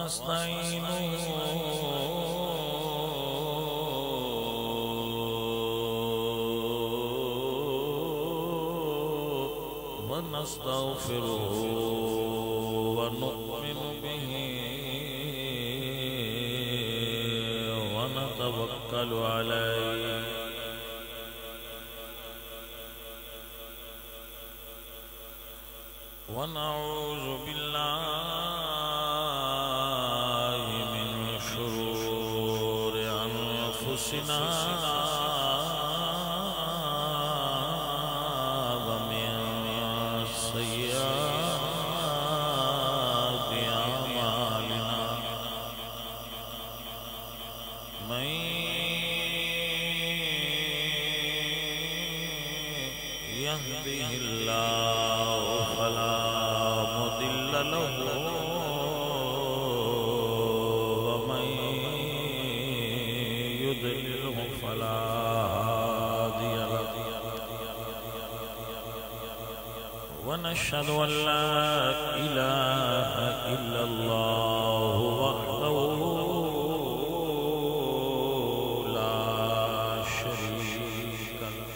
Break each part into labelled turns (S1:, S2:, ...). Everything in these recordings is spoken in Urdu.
S1: ونستعينه ونستغفره ونؤمن به ونتوكل عليه ونعوذ بالله من شرور أنفسنا ومن سيئات أعمالنا من يهده الله فلا مضل له ومن يضلله فلا هادي له ونشهد أن لا إله إلا الله وحده لا شريك له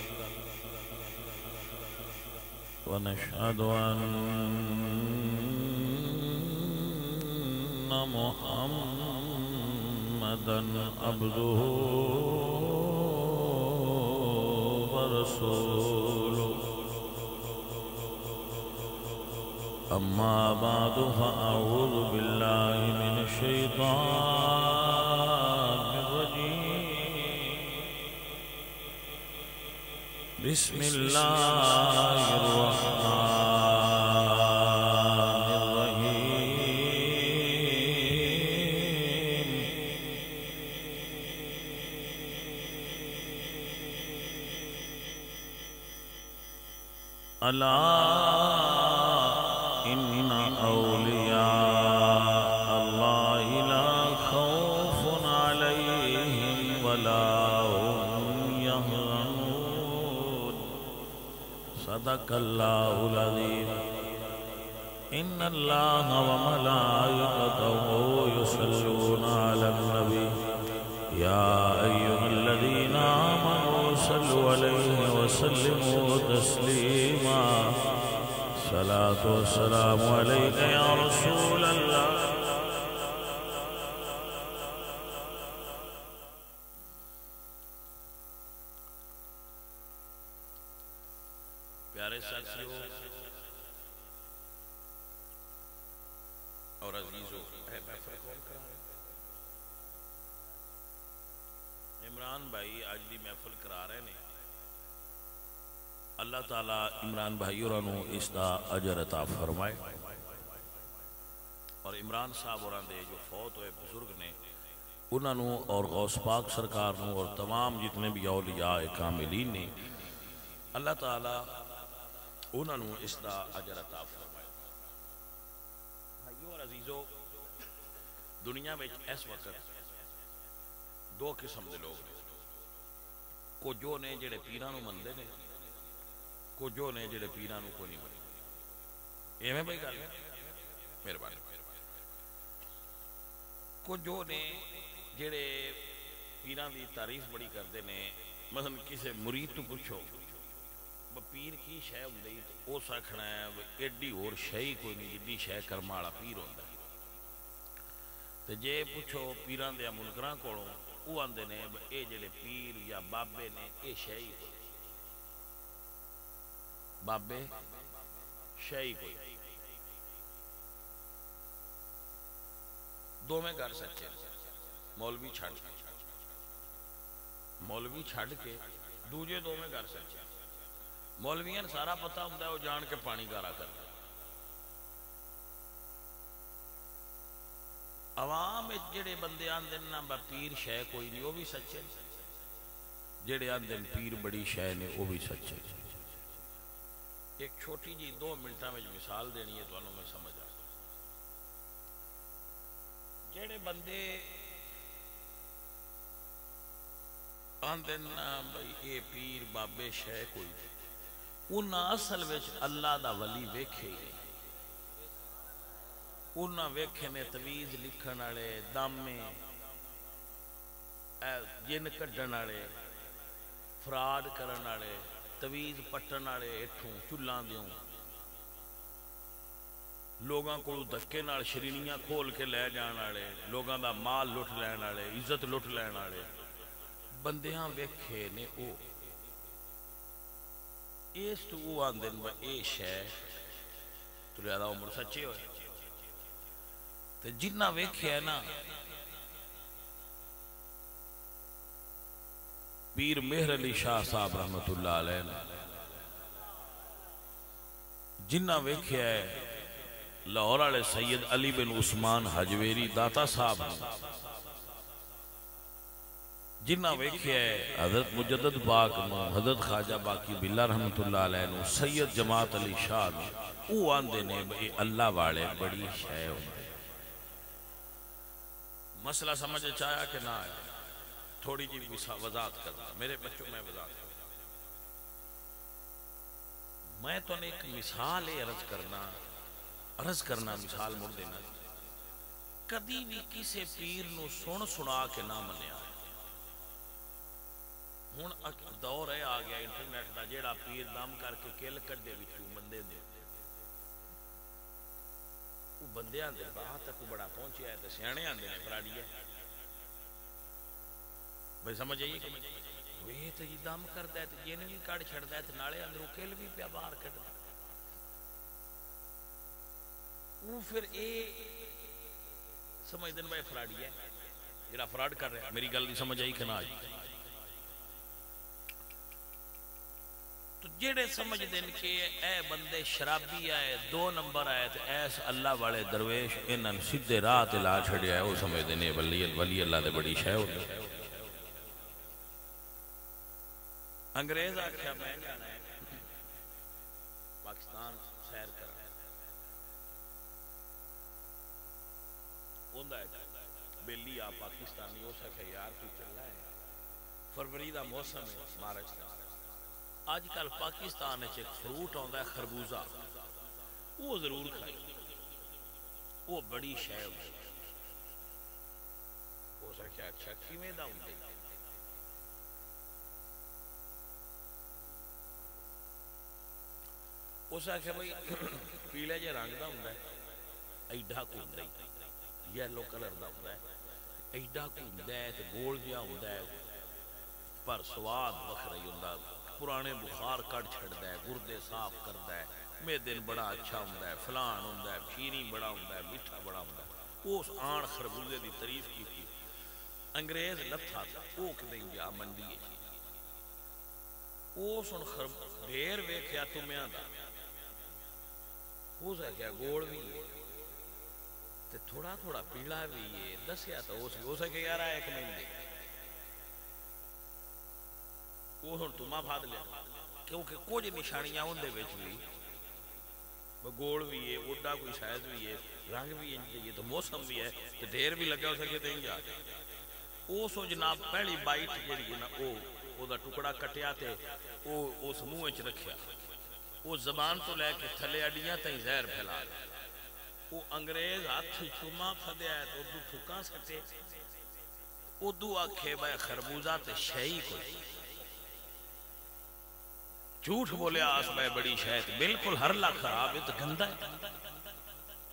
S1: ونشهد أن محمدًا عبده ورسوله أما بعد فأعوذ بالله من الشيطان الرجيم بسم الله الرحمن الرحيم ألا إن أولياء الله لا خوف عليهم ولا هم يحزنون صدق الله العظيم إن الله وملائكته يصلون على النبي يا أيها الذين آمنوا صلوا عليه وسلموا تسليما الصلاة والسلام عليك يا رسول الله پیارے ساتھیوں اور عزیزوں عمران بھائی آج دی محفل کرا رہے ہیں اللہ تعالیٰ عمران بھائی اور اس دا اجر عطا فرمائے اور عمران صاحب اور جو فوت ہوئے بزرگ نے انہوں اور غوث پاک سرکار نو اور تمام جتنے بھی اولیاء کاملین نے اللہ تعالیٰ انہوں اس دا اجر عطا فرمائے بھائیوں اور عزیزوں دنیا میں اس وقت دو قسم دے لوگ ہیں کو جو نے جڑے پیران نو مندے نے کو جو نے جڑے پیران نو کو نہیں مندے یہ میں بھائی گا مہربانی کو جو نے جڑے پیران دی تعریف بڑی کردے نے مثلا کسی مرید تو پوچھو پیر کی شے ہوندی او سکھنا ہے ایڈی اور شے کوئی نہیں جدی شے کرمالا پیر ہوندا ہے تے جے پوچھو پیران دے منکراں کولوں او آندے نے اے جڑے پیر یا بابے نے اے شے ہی کوئی بابے شے ہی کوئی دو میں گھر سچے مولوی چھڑ کے دوجے دو میں گھر سچے مولویاں سارا پتہ ہوتا ہے وہ جان کے پانی گارا کرتا عوام جڑے بندے آندن نا با پیر شے کوئی نہیں وہ بھی سچے جڑے آندن پیر بڑی شے نے وہ بھی سچے ایک چھوٹی جی 2 منٹاں میں مثال دینی ہے تو انہوں میں سمجھ آ جڑے بندے آندن نا بھئی اے پیر بابے شے کوئی انہاں اصل وچ اللہ دا ولی ویکھے انہاں ویکھے نے تویز لکھن والے، دامے، جن کڈن والے، فراڈ کرن والے، تویز پٹن والے، اٹھوں چلاں دیوں لوگاں کو دھکے نال شرینیاں کھول کے لے جان والے، لوگاں دا مال لٹ لین والے، عزت لٹ لین والے بندیاں ویکھے نے او اس تو وہ آندے نے اے شے تو زیادہ عمر سچے ہوئے تے جنہ ویکھے نا پیر مہر علی شاہ صاحب رحمت اللہ علیہ جنہ ویکھے ہے لاہور والے سید علی بن عثمان حجویری داتا صاحب جنہ ویکھے ہے حضرت مجدد پاک نو، حضرت خواجہ باقی باللہ رحمت اللہ علیہ نو، سید جماعت علی شاہ نو، او آندے نے بھئی اللہ والے بڑی شے ہوندے۔ مسئلہ سمجھ چاہیا کہ نہ آیا؟ تھوڑی جی وضاحت کرنا میرے بچوں میں وضاحت کرنا میں تو ایک مثال عرض کرنا مثال مڑ دینا کدی بھی کسے پیر نو سنا کے نہ منیا ہن دور ہے آ گیا انٹرنیٹ دا جیڑا پیر دم کر کے کل کڈے وچوں بندے دے وہ بندیاں دے باہ تک بڑا پہنچیا ہے تے سیانے آندے نے فراڈی ہے بھئی سمجھ آئیے کہ وہ تو جی دم کردا ہے تے جن بھی کڈ چھڑدا ہے تے نالے اندروں کل بھی پیا باہر کڈدا وہ پھر اے سمجھ دن بھائی فراڈی ہے جڑا فراڈ کر رہا ہے میری گل نہیں سمجھ آئی کہ نہ آئی تو جڑے سمجھ دن کہ اے بندے شرابی آئے 2 نمبر آئے تو ایس اللہ والے درویش انہاں سیدھے راہ تے لا چھڑیا ہے وہ سمجھ دن ولی اللہ دے بڑی شے ہوندی انگریز آکھیا میں جانا ہے پاکستان سیر کر ہوندا ہے بیلی آ پاکستانی ہو سکے یار تو چل رہا ہے فروری دا موسم ہے مارچ دا آج کل پاکستان ایک فروٹ آندا ہے خربوزہ وہ ضرور کھائے وہ بڑی شے ہو سکے اچھا کیویں دا ہوندا ہے اس آخیا بھائی پیلے جے رنگ دا ہوندا ہے ایڈا کو ہوندا ہے یلو کلر دا ہوندا ہے ایڈا کو ہوندا ہے تے گول جہا ہوندا ہے پر سواد وکھرا ہی ہوندا پرانے بخار کٹ چھڑدا ہے گردے صاف کردا ہے میدن بڑا اچھا ہوندا ہے فلان ہوندا ہے پھیری بڑا ہوندا ہے میٹھا بڑا ہوندا ہے اس آن خربوزے دی تعریف کی انگریز لتھا تھا وہ کدیں جا منڈی ہے وہ سن ڈھیر ویکھیا تمیاں دا ہو سکیا گوڑ بھی ہے تے تھوڑا تھوڑا پیلا بھی ہے دسیا تو ہو سکے یار ایک مہینے وہ ہن تما بھاد لیا کیونکہ کچھ نشانیاں ہوں دے وچ بھی گوڑ بھی ہے اوڈا کوئی شاید بھی ہے رنگ بھی ہے تو موسم بھی ہے تے ڈھیر بھی لگا ہو سکے تے جا او سو جناب پہلی بائٹ جڑی ہے نا او دا ٹکڑا کٹیا تے او اس منہ وچ رکھیا وہ زبان تو لے کے تھلے اڈیاں تائیں زہر پھیلا وہ انگریز ہاتھ چوما پھدیا ہے تو ادو ٹھکا سکتے ادو آکھے بھائی خربوزہ تے شہی کوئی جھوٹ بولے آس بھائی بڑی شہد بالکل ہر لا خراب ہے تو گندہ ہے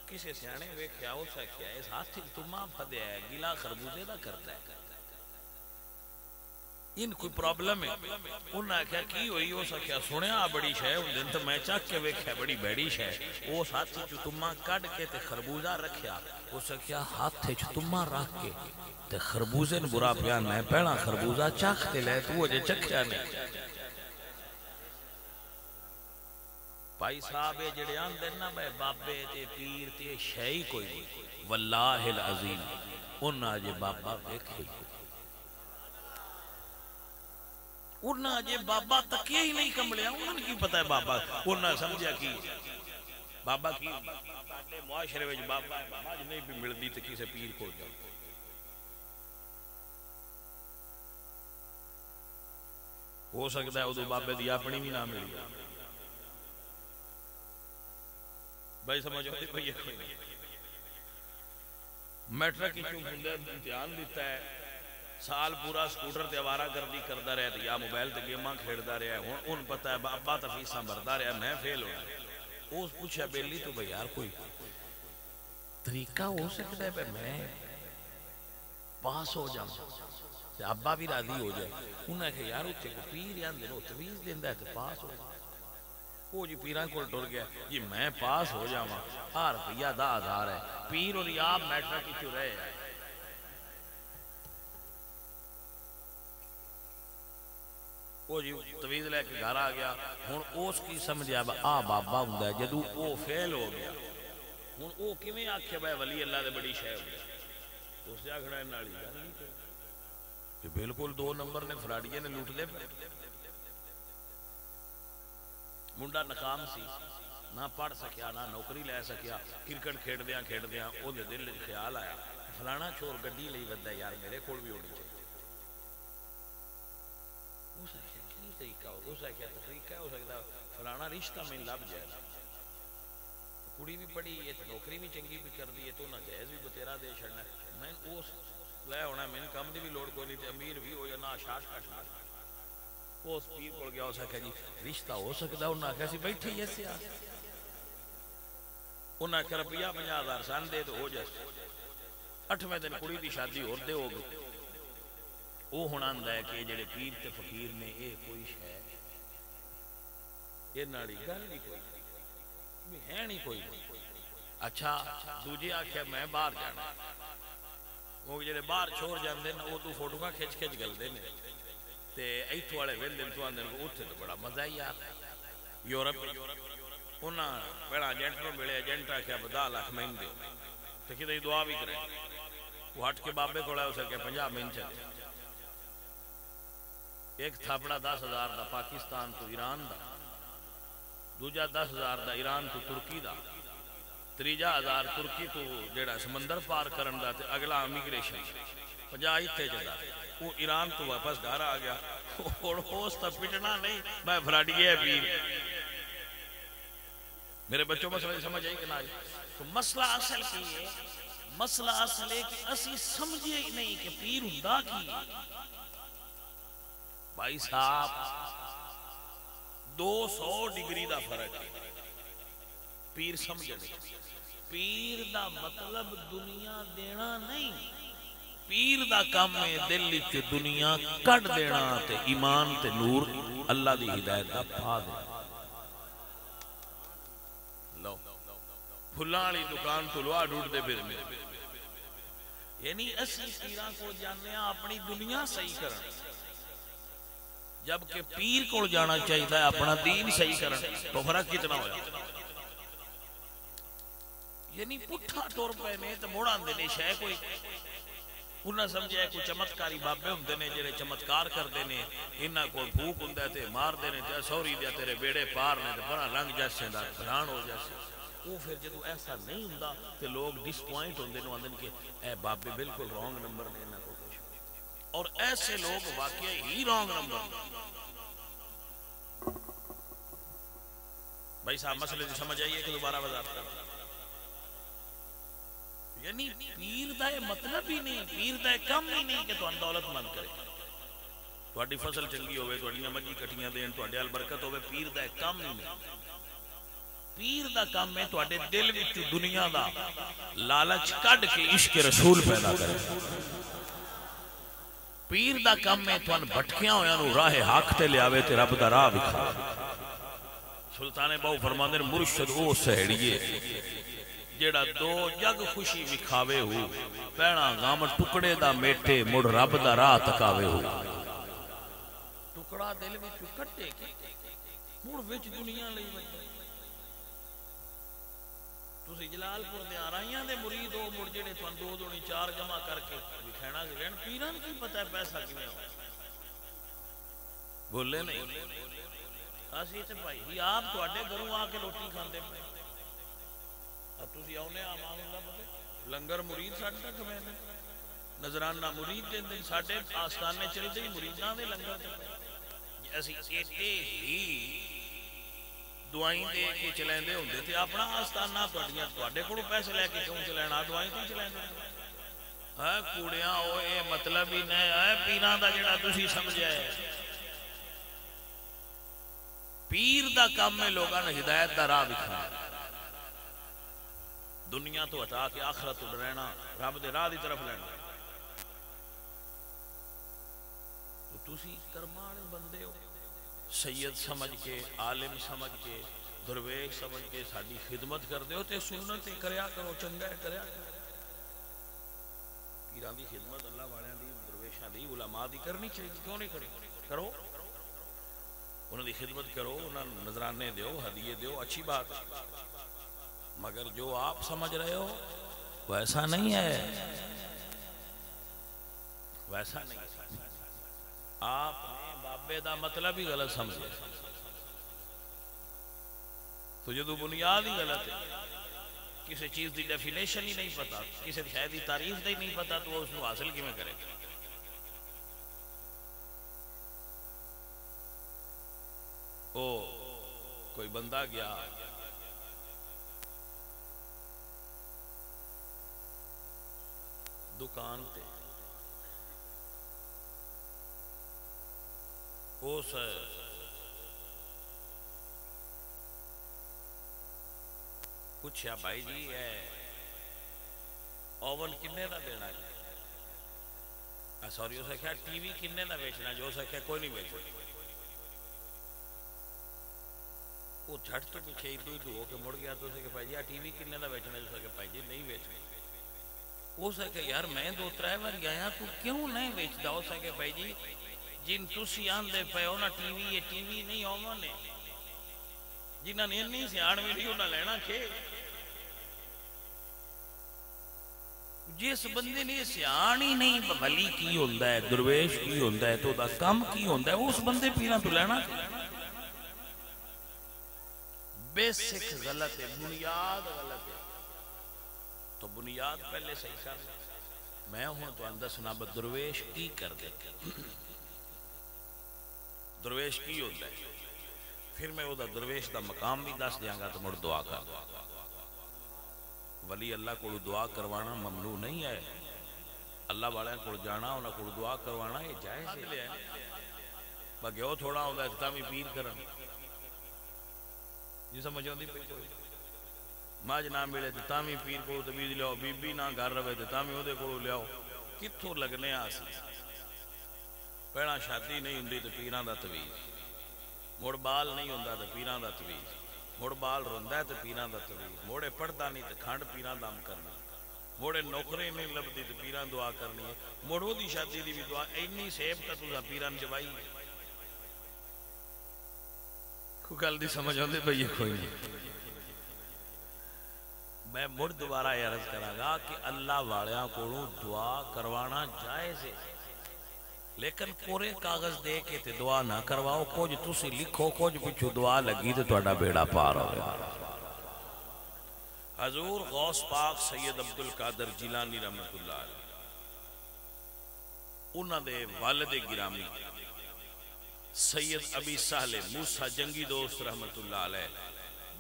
S1: کسے سیانے ویکھیا ہو سکیا ہے اس ہاتھ چوما پھدیا ہے گلا خربوزے دا کرتا ہے ان کوئی پرابلم ہے انہوں نے کہا کی ہوئی ہو سکیا سنیا بڑی شے ہوں دن تو میں چاک کے ویکھیا بڑی بیڑی شے وہ ساتھی جو تمہ کڑ کے تے خربوزہ رکھیا ہو سکیا ہاتھ تے جو تمہ رکھ کے تے خربوزے نے برا پیان میں پہلا خربوزہ چاک تے لے تو وہ جے چکھیا نہیں بھائی صاحب جڑے آن دینا بے بابے تے پیر تے شے کوئی نہیں واللہ العظیم انہاں جے بابا ویکھے انہاں جے بابا تکیہ ہی نہیں کملیا انہاں کی پتہ ہے بابا انہاں سمجھا کی بابا کی معاشرے وچ بابا ماج نہیں بھی ملدی تے کسے پیر کو جاؤ ہو سکتا ہے ادو بابے دی اپنی بھی نہ ملی بھائی سمجھو کوئی نہیں میٹرک امتحان دیتا ہے سال پورا سکوٹر تے آوارہ گردی کرتا رہا یا موبائل تے گیماں کھیلتا رہا ہوں ان پتہ ہے ابا تو فیساں بھرتا رہا میں فیل ہونا اس پوچھا بیلی تو بھئی یار کوئی طریقہ ہو سکتا ہے پہ میں پاس ہو جاؤں ابا بھی راضی ہو جائے انہوں نے کہا یار اتنے کو پیر یاندے نو تویز دیندہ ہے تو پاس ہو جائے وہ جی پیران کو ٹر گیا جی میں پاس ہو جاؤں ہر روپیہ 10,000 ہے پیر اور آپ میٹرک کی کیوں رہے ہیں وہ جی تویز لے کے گھر آ گیا ہوں اس کی سمجھا آ بابا ہوں ہے جدو وہ فیل ہو گیا ہوں وہ کیویں آکھے بھائی ولی اللہ دے بڑی شے ہو گیا اس سے آکھنا ہے نالی کہ بالکل 2 نمبر نے فراڈیے نے لوٹ لے منڈا ناکام سی نہ پڑھ سکیا نہ نوکری لے سکیا کرکٹ کھیڈدیاں وہ دل خیال آیا فلانا چور گڈی لئی ودا یار میرے کول بھی ہونی چاہیے طریقہ ہو سکتا طریقہ ہو سکتا فلانا رشتہ میں لب جائے کڑی بھی پڑھی ہے نوکری بھی چنگی بھی کر دی ہے تو انہیں جائز بھی بتیرا دے چھڑنا میں اس لے ہونا میں کم دی بھی لوڑ کوئی نہیں امیر بھی ہو یا نہ شاش کٹنا وہ اس پیر کو گیا ہو سکتا جی رشتہ ہو سکتا انہوں نے کہا سی بیٹھے ہی ایسے آ انہوں نے کہا روپیہ 50,000 سان دے تو ہو جائے 8ویں دن کڑی دی شادی اور دے ہو گئی وہ ہونا اندہ ہے کہ جڑے پیر تے فقیر نے یہ کوئی شے یہ ناڑی گل نہیں کوئی ہے نہیں کوئی اچھا دوجے آکھے میں باہر جانا وہ جڑے باہر چھوڑ جاندے نا وہ تو فوٹو کا کھچ گل دے تے ایتھوں والے ویل دن تو آندے کو اتھے تو بڑا مزہ ہی آتا یورپ انہاں بڑا ایجنٹ نو ملے ایجنٹ آکھیا 10 لاکھ مہین دے تے کدے دعا بھی کرے وہ ہٹ کے بابے کو لے اسے کہ 50 مہین چلے ایک تھاپڑا 10,000 دا پاکستان تو ایران دا دوجا 10,000 دا ایران تو ترکی دا تریجا 1000 ترکی تو جیڑا سمندر پار کرن دا تے اگلا امیگریشن 50 ہی جدا وہ ایران تو واپس گھر آ گیا اور ہوستا پٹنا نہیں میں فراڈی ہے پیر میرے بچوں مسئلہ سمجھ آئی کہ نہ آئی تو مسئلہ اصل کی ہے مسئلہ اصل ہے کہ اسی سمجھے ہی نہیں کہ پیر ہندہ کی بھائی صاحب 200 ڈگری دا فرق ہے پیر سمجھنے پیر دا مطلب دنیا دینا نہیں پیر دا کام ہے دل چ دنیا کٹ دینا تے ایمان تے نور اللہ دی ہدایت دا پا دے لو پھلاں والی دکان تو لوا ڈھونڈ دے پھر یعنی اسی پیراں کو جاننے اپنی دنیا صحیح کرنا جبکہ پیر کو جانا چاہیے تھا اپنا دین صحیح کرنا تو فرق کتنا ہویا یعنی پٹھا ٹور پہ نے تو موڑا دینے شے کوئی انہاں سمجھا ہے کوئی چمتکاری بابے ہوندے نے جڑے چمتکار کردے نے انہاں کو بھوک ہوندا تے مار دے نے تے سوری دے تیرے بیڑے پار نے تے بڑا رنگ جیسے دا بھران ہو جیسے وہ پھر جدو ایسا نہیں ہوندا تے لوگ ڈس پوائنٹ ہوندے نے آندے کہ اے بابے بالکل رانگ نمبر نے انہاں کو اور ایسے لوگ واقعی ہی رانگ نمبر بھائی صاحب مسئلے سے سمجھ آئیے کہ دوبارہ وضاحت کریں یعنی پیر دا مطلب ہی نہیں پیر دا کم ہی نہیں کہ تو دولت مند کرے تہاڈی فصل چنگی ہوے تہاڈیاں مجھی کٹیاں دین تہاڈے ال برکت ہوے پیر دا کم ہی نہیں پیر دا کام ہے تہاڈے دل وچ دنیا دا لالچ کڈ کے عشق رسول پیدا کرے پیر دا کام ہے تھن بھٹکیاں ہویاں نو راہ حق تے لیاوے تے رب دا راہ وکھا سلطان باؤ فرماندے مرشد او سہڑیے جیڑا 2 جگ خوشی وکھاوے ہو پہنا غم ٹکڑے دا میٹے مڑ رب دا راہ تکاوے ہو ٹکڑا دل وچ کٹے مڑ وچ دنیا لئی وجے تسی جلال پور دے آرائیاں دے مرید ہو مڑ جڑے تھن 2 دونی 4 جمع کر کے وکھینا سی رہن پیران کی پتہ ہے پیسہ کیویں ہو بولے نہیں اسی تے بھائی آپ تواڈے گھروں آ کے روٹی کھاندے پے اب تسی اونے امام اللہ پتہ لنگر مرید ساڈے تک میں نظرانہ مرید دے ساڈے آستانے چلدے ہی مریداں دے لنگر تے اسی ایڈے ہی دعائیں دے کے چلیندے ہوندے تے اپنا آستانہ تواڈیاں تواڈے کولوں پیسے لے کے کیوں چلینا دعائیں تے چلیندے کوڑیاں ہوئے مطلب ہی نہیں ہے پیران دا جڑا تسی سمجھا ہے پیر دا کام میں لوگاں نے ہدایت دا راہ دکھانا دنیا تو ہٹا کے آخرت تو ڈرنا رب دے راہ دی طرف لینا تو تسی کرمان بندے ہو سید سمجھ کے عالم سمجھ کے درویش سمجھ کے ساڈی خدمت کر دے ہو تے سنت کریا کرو چنگا کریا کرو پیران دی خدمت اللہ والیاں دی درویشاں دی علماء دی کرنی چاہیے کیوں نہیں کرو کرو انہوں دی خدمت کرو انہوں نظرانے دیو ہدیے دیو اچھی بات ہے مگر جو آپ سمجھ رہے ہو ویسا نہیں ہے ویسا نہیں آپ نے بابے دا مطلب ہی غلط سمجھے تو جدو بنیاد ہی غلط ہے کسی چیز دی ڈیفینیشن ہی نہیں پتا کسی شاید دی تعریف دی نہیں پتا تو وہ اس کو حاصل کیوں کرے او کوئی بندہ گیا دکان تے اس پوچھا بھائی جی اوون کنے دا دینا جی سوری اسے کہا ٹی وی کنے دا بیچنا جو اسے کہا کوئی نہیں بیچنا وہ جھٹ تو پیچھے ادو ہو کے مڑ گیا تو اسے کہا بھائی جی ٹی وی کنے دا بیچنا جو اسے کہا بھائی جی نہیں بیچنا اسے کہا یار میں دو ترائے بار گیا تو کیوں نہیں بیچتا اسے کہا بھائی جی جن تسی آن دے پہ ہونا ٹی وی یہ ٹی وی نہیں اوون نے جنہاں نے نہیں سیاڑ ویڈیو نہ لینا کہ جس بندے نے سیاڑ ہی نہیں بھلی کی ہوندہ ہے درویش کی ہوندہ ہے تو دا کم کی ہوندہ ہے اس بندے پیران تو لینا بیسک غلط ہے بنیاد غلط ہے تو بنیاد پہلے صحیح کر میں ہوں تو اندر سنابت درویش کی کر دے درویش کی ہوتا ہے پھر میں وہ درویش دا مقام بھی دس دیاں گا تو مڑ دعا کر ولی اللہ کو دعا کروانا ممنوع نہیں ہے اللہ والے کو جانا انہاں کو دعا کروانا یہ جائز ہے بگیو تھوڑا ہوتا ہے تامی پیر کرن یہ سمجھ ہوندی پہ کوئی ماج نہ ملے تامی پیر کو تبید لیاؤ بی بی نہ گھر رہے تامی ہوتے کو لیاؤ کتھو لگنے آسی پہنا شادی نہیں ہوندی تو پیران دا تویز موڑ بال نہیں ہوندہ تو پیران دا تویز موڑ بال روندہ ہے تو پیران دا تویز موڑے پڑھتا نہیں تو کھانڈ پیران دام کرنا موڑے نوکرے نہیں لبدی تو پیران دعا کرنی ہے موڑو دی شادی دی بھی دعا اینی سیب کا تو پیران جوائی کو کل دی سمجھ ہوندے بھئی یہ کوئی نہیں میں مڑ دوبارہ یہ عرض کرا گا کہ اللہ والیاں کو دعا کروانا جائز ہے لیکن پورے کاغذ دے کے تے دعا نہ کرواؤ کچھ تسی لکھو کچھ پچھو دعا لگی تے توڑا بیڑا پار ہوئے حضور غوث پاک سید عبدالقادر جیلانی رحمت اللہ علیہ انہاں دے والد گرامی سید ابی سہل موسیٰ جنگی دوست رحمت اللہ علیہ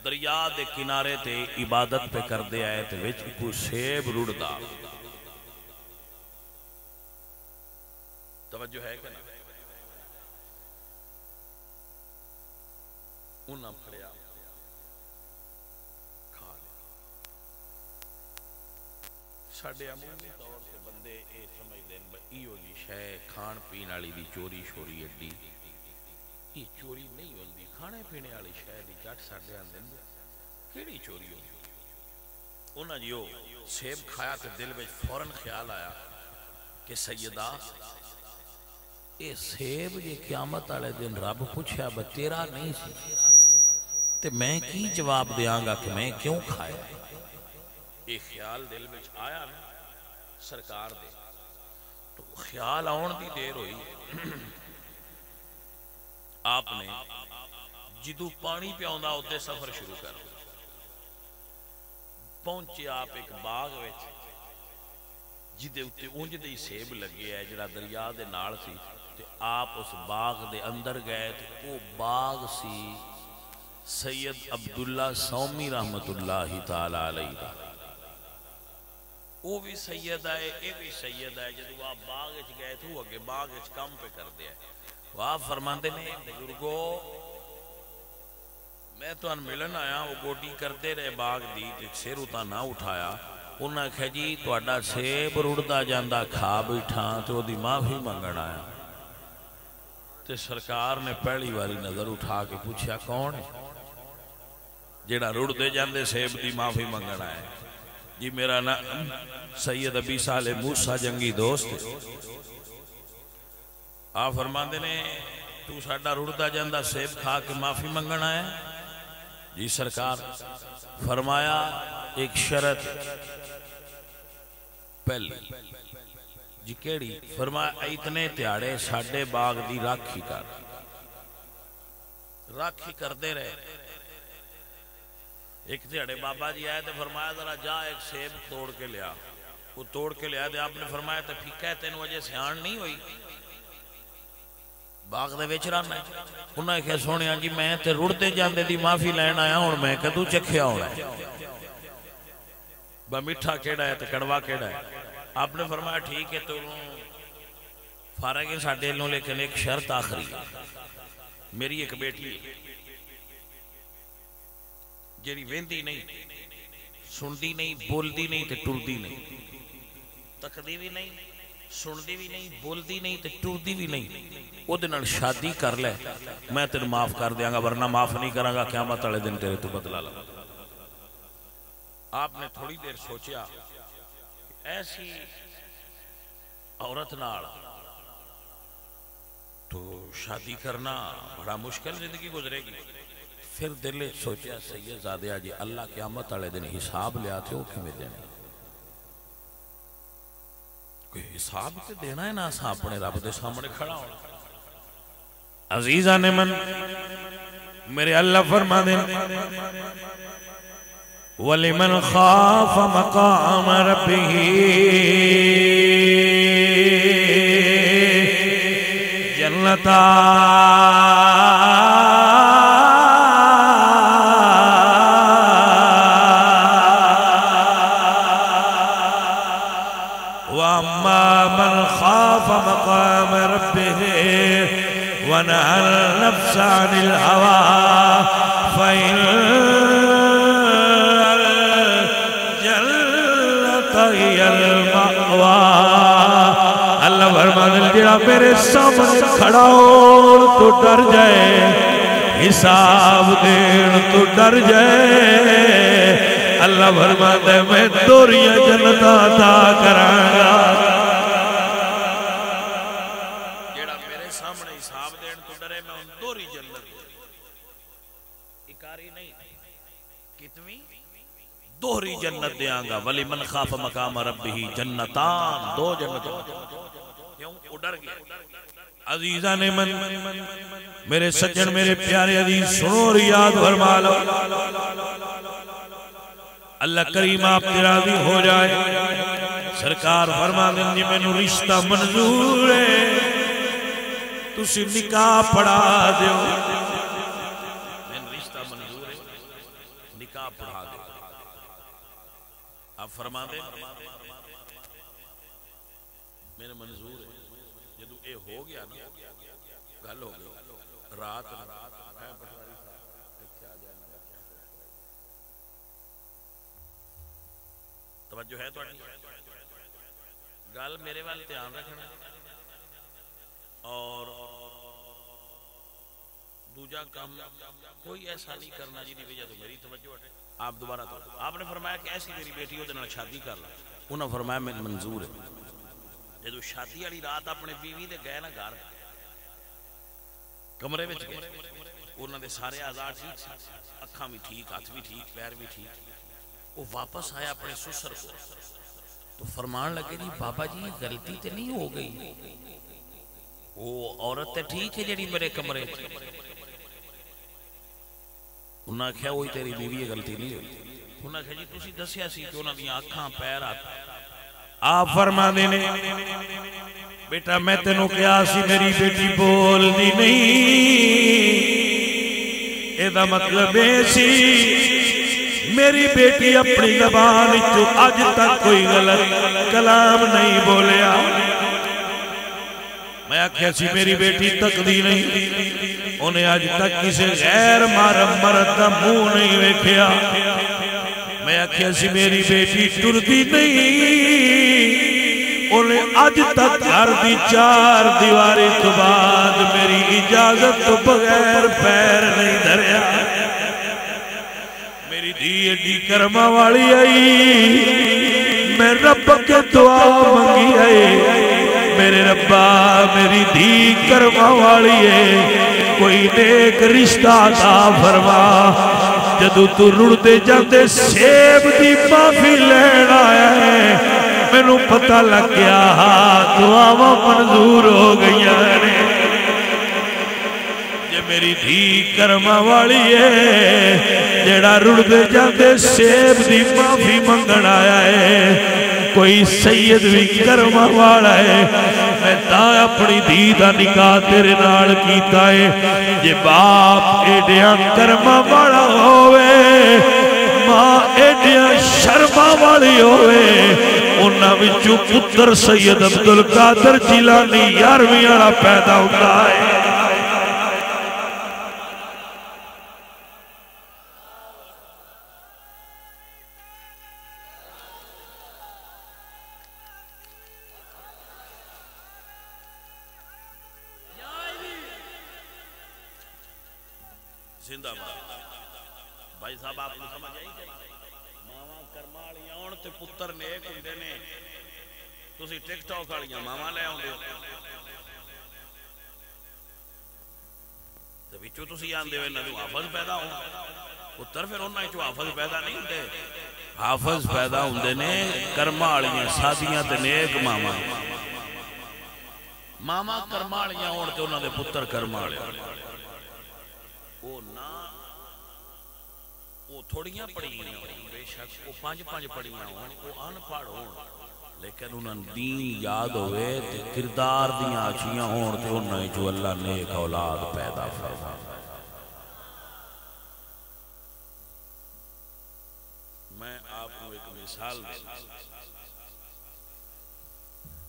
S1: دریا دے کنارے تے عبادت پہ کر دے آئے تے وچ کوئی سیب رڑدا توجہ ہے کہ نا انہاں پھڑیا کھا لیا ساڑھے عمومی طور سے بندے اے سمجھ دیں ایو جی شے کھان پین والی دی چوری شوری اڈی یہ چوری نہیں ہوندی کھانے پینے والی شے دی جٹ ساڑھے آن دیں کیڑی چوری ہوندی انہاں جو سیب کھایا تو دل میں فوراں خیال آیا کہ سیدہ اے سیب یہ قیامت آلے دن رب پوچھا با تیرا نہیں سی تے میں کی جواب دیاں گا کہ میں کیوں کھایا یہ خیال دل میں آیا نا سرکار دے تو خیال آن دی دیر ہوئی آپ نے جدو پانی پہ آندا ہوتے سفر شروع کر پہنچے آپ ایک باغ ویچ جدے اتے اونج دے سیب لگے ہے جڑا دریا دے نال سی تے آپ اس باغ دے اندر گئے تے وہ باغ سی سید عبداللہ سومی رحمت اللہ تعالی علیہ وہ بھی سید ہے یہ بھی سید ہے جدو آپ باغ گئے تھے وہ اگے باغ کام پہ کر دیا وہ آپ فرماندے نے بزرگو میں تو ان ملن آیا وہ گوڈی کرتے رہے باغ دی سر اتا نہ اٹھایا انہاں کہا جی تواڈا سیب رڑدا جاندا کھا بیٹھا تو دی معافی منگن آیا تے سرکار نے پہلی والی نظر اٹھا کے پوچھا کون ہے جیڑا رڑدے جاندے سیب دی معافی منگن آیا جی میرا نام سید ابی صالح موسیٰ جنگی دوست ہے آپ فرماندے نے تو ساڈا رڑدا جاندا سیب کھا کے معافی منگن آیا جی سرکار فرمایا ایک شرط پہلی جی کیڑی فرمایا اتنے تیاڑے ساڈے باغ دی راکھی کر دے رہے ایک تیاڑے بابا جی آئے تو فرمایا ذرا جا ایک سیب توڑ کے لیا وہ توڑ کے لیا تو آپ نے فرمایا تو پھیکا ہے تین وجہ سیان نہیں ہوئی باغ دے وچ رہنا ہے انہوں نے کہا سونیا جی میں تے رڑتے جاندے دی معافی لین آیا ہوں میں کدو چکھیا ہونا ہے با میٹھا کیڑا ہے تے کڑوا کیڑا ہے آپ نے فرمایا ٹھیک ہے تو فارغ ہے ساڈے لوں لیکن ایک شرط آخری ہے میری ایک بیٹی ہے جیڑی ویندی نہیں سندی نہیں بولدی نہیں تے ٹردی نہیں تکدی بھی نہیں سندی بھی نہیں بولدی نہیں تے ٹردی بھی نہیں وہ دن شادی کر لے میں تیرے معاف کر دیاں گا ورنہ معاف نہیں کراں گا قیامت والے دن تیرے تو بدلا لگا آپ نے تھوڑی دیر سوچیا ایسی عورت نال تو شادی کرنا بڑا مشکل زندگی گزرے گی پھر دل سوچیا سید زادیا جی اللہ قیامت والے دن حساب لیا تھے وہ کیویں دینے کوئی حساب تے دینا ہے نا اساں اپنے رب دے سامنے کھڑا ہونا عزیزہ نے من میرے اللہ فرما دیں وَلِمَنْ خَافَ مَقَامَ رَبِّهِ جَنَّتَانِ وَأَمَّا مَنْ خَافَ مَقَامَ رَبِّهِ وَنَهَى النَّفْسَ عَنِ الْهَوَىٰ فَإِنَّ الْجَنَّةَ هِيَ الْمَأْوَىٰ اللہ فرماتا ہے جڑا میرے سامنے کھڑا ہو تو ڈر جائے حساب دین تو ڈر جائے اللہ فرماتا ہے میں دوریاں جنت عطا کراں گا جڑا میرے سامنے حساب دین تو ڈرے میں ان دوری جنت اکاری نہیں کتویں دوہری جنت دیاں گا ولی من خاف مقام ربہ جنتان دو جنتوں کیوں وہ ڈر گیا عزیزہ نے من میرے سجن میرے پیارے عزیز سنو اور یاد فرما لو اللہ کریم آپ کی راضی ہو جائے سرکار فرما دیں جی میں نو رشتہ منظور ہے تسی نکاح پڑھا دیو میں نو رشتہ منظور ہے نکاح پڑھا دیو آپ فرما دیں میرے منظور ہے جدو اے ہو گیا نا گل ہو گیا رات توجہ ہے تو گل میرے والے دھیان رکھنا اور دوجا کام کوئی ایسا نہیں کرنا جی دی وجہ تو میری توجہ ہٹے آپ دوبارہ تو آپ نے فرمایا کہ ایسی میری بیٹی ہو دے شادی کر لا انہوں نے فرمایا میں منظور ہے جدو شادی والی رات اپنے بیوی دے گئے نا گھر کمرے وچ گئے انہوں نے سارے آزار ٹھیک سی اکھاں بھی ٹھیک ہاتھ بھی ٹھیک پیر بھی ٹھیک وہ واپس آیا اپنے سسر کو تو فرمان لگے جی بابا جی غلطی تے نہیں ہو گئی وہ عورت تے ٹھیک ہے جڑی میرے کمرے انہاں کہا وہی تیری بیوی غلطی نہیں ہوئی انہاں کہا جی تسی دسیا سی کہ انہاں دیاں اکھاں پیر آپ فرما دینے بیٹا میں تینوں کیا سی میری بیٹی بول دی نہیں اے دا مطلب ایسی
S2: میری بیٹی اپنی زبان چو اج تک کوئی غلط کلام نہیں بولیا. میں آکھیا سی میری بیٹی تکدی نہیں, انہیں آج تک کسی غیر محرم مرد دا منہ نہیں ویکھیا. میں آکھیا سی میری بیٹی ٹردی نہیں, انہیں آج تک گھر دی چار دیواری تو بعد میری اجازت تو بغیر پیر نہیں دھریا. میری دی ایڈی کرما والی آئی, میں رب کے دعا منگی آئی, میرے ربا میری دی کرما والی ہے, کوئی نیک رشتہ عطا فرما. جدو تو رڑتے جاندے سیب دی معافی لین آیا ہے, مینوں پتہ لگ گیا دعاواں منظور ہو گئی نے. جے میری دھی کرما والی ہے, جیڑا رڑتے جاندے سیب دی معافی منگن آیا ہے, کوئی سید بھی کرما والا ہے. میں تا اپنی دھی دا نکاح تیرے نال کیتا ہے. جے باپ ایڈیاں کرما والا ہوئے, ماں ایڈیاں شرما والی ہوئے, انہاں وچوں پتر سید عبدالقادر جیلانی 11ویں والا پیدا ہوتا ہے. زندہ باد بھائی صاحب, آپ کو سمجھ آئی جائے ماما کرمالیاں ہون تے پتر نیک ہوندے نے, تسی ٹک ٹاک والیاں ماما لے آؤندے ہو تے وچوں تسی آندے ہو انہاں نوں حافظ پیدا ہون. پتر پھر انہاں وچوں حافظ پیدا نہیں ہوندے, حافظ پیدا ہوندے نے کرمالیاں سادیاں تے نیک ماما. ماما کرمالیاں ہون تے انہاں دے پتر کرمالیاں. وہ نا وہ تھوڑیاں پڑھیاں ہوں, بے شک وہ 5 پڑھیاں ہوں, وہ ان پڑھ ہوں, لیکن انہاں دین یاد ہوئے تے کردار دیاں آچیاں ہوں تے انہاں جو اللہ نیک اولاد پیدا فرما. میں آپ کو ایک مثال دے,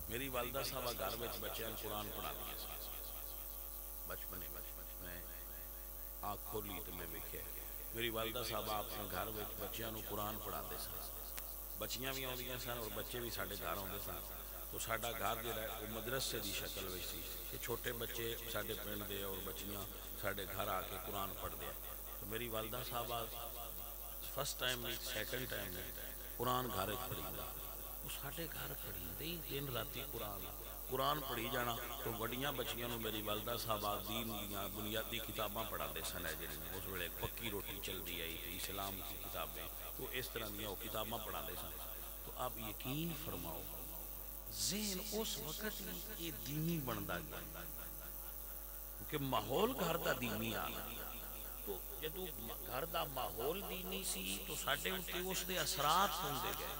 S2: میری والدہ صاحبہ گھر میں بچیاں قرآن پڑھا دیا بچپنے میں آنکھ کھولی تو میں ویکھیا میری والدہ صاحبہ اپنے گھر میں بچیاں نو قرآن پڑھا دے سن. بچیاں بھی آندیاں سن اور بچے بھی ساڈے گھر آندے سن. تو ساڈا گھر جڑا ہے وہ مدرسے دی شکل وچ سی کہ چھوٹے بچے ساڈے پنڈ دے اور بچیاں ساڈے گھر آ کے قرآن پڑھ دے. تو میری والدہ صاحبہ فرسٹ ٹائم نہیں سیکنڈ ٹائم نہیں قرآن گھر وچ پڑھی, وہ ساڈے گھر پڑھی دے دن راتی قرآن پڑھی جانا. تو وڈیاں بچیاں نو میری والدہ صاحبہ دین دیاں بنیادی کتاباں پڑھا دے سن. اس ویلے پکی روٹی چل دی آئی تھی, اسلام کی کتابیں, تو اس طرح دیاں وہ کتاباں پڑھا دے سن. تو آپ یقین فرماؤ ذہن اس وقت یہ دینی بندا گیا کیونکہ ماحول گھر دا دینی آ گیا. تو جدو گھر دا ماحول دینی سی تو ساڈے اوتے اس دے اثرات ہوندے گئے.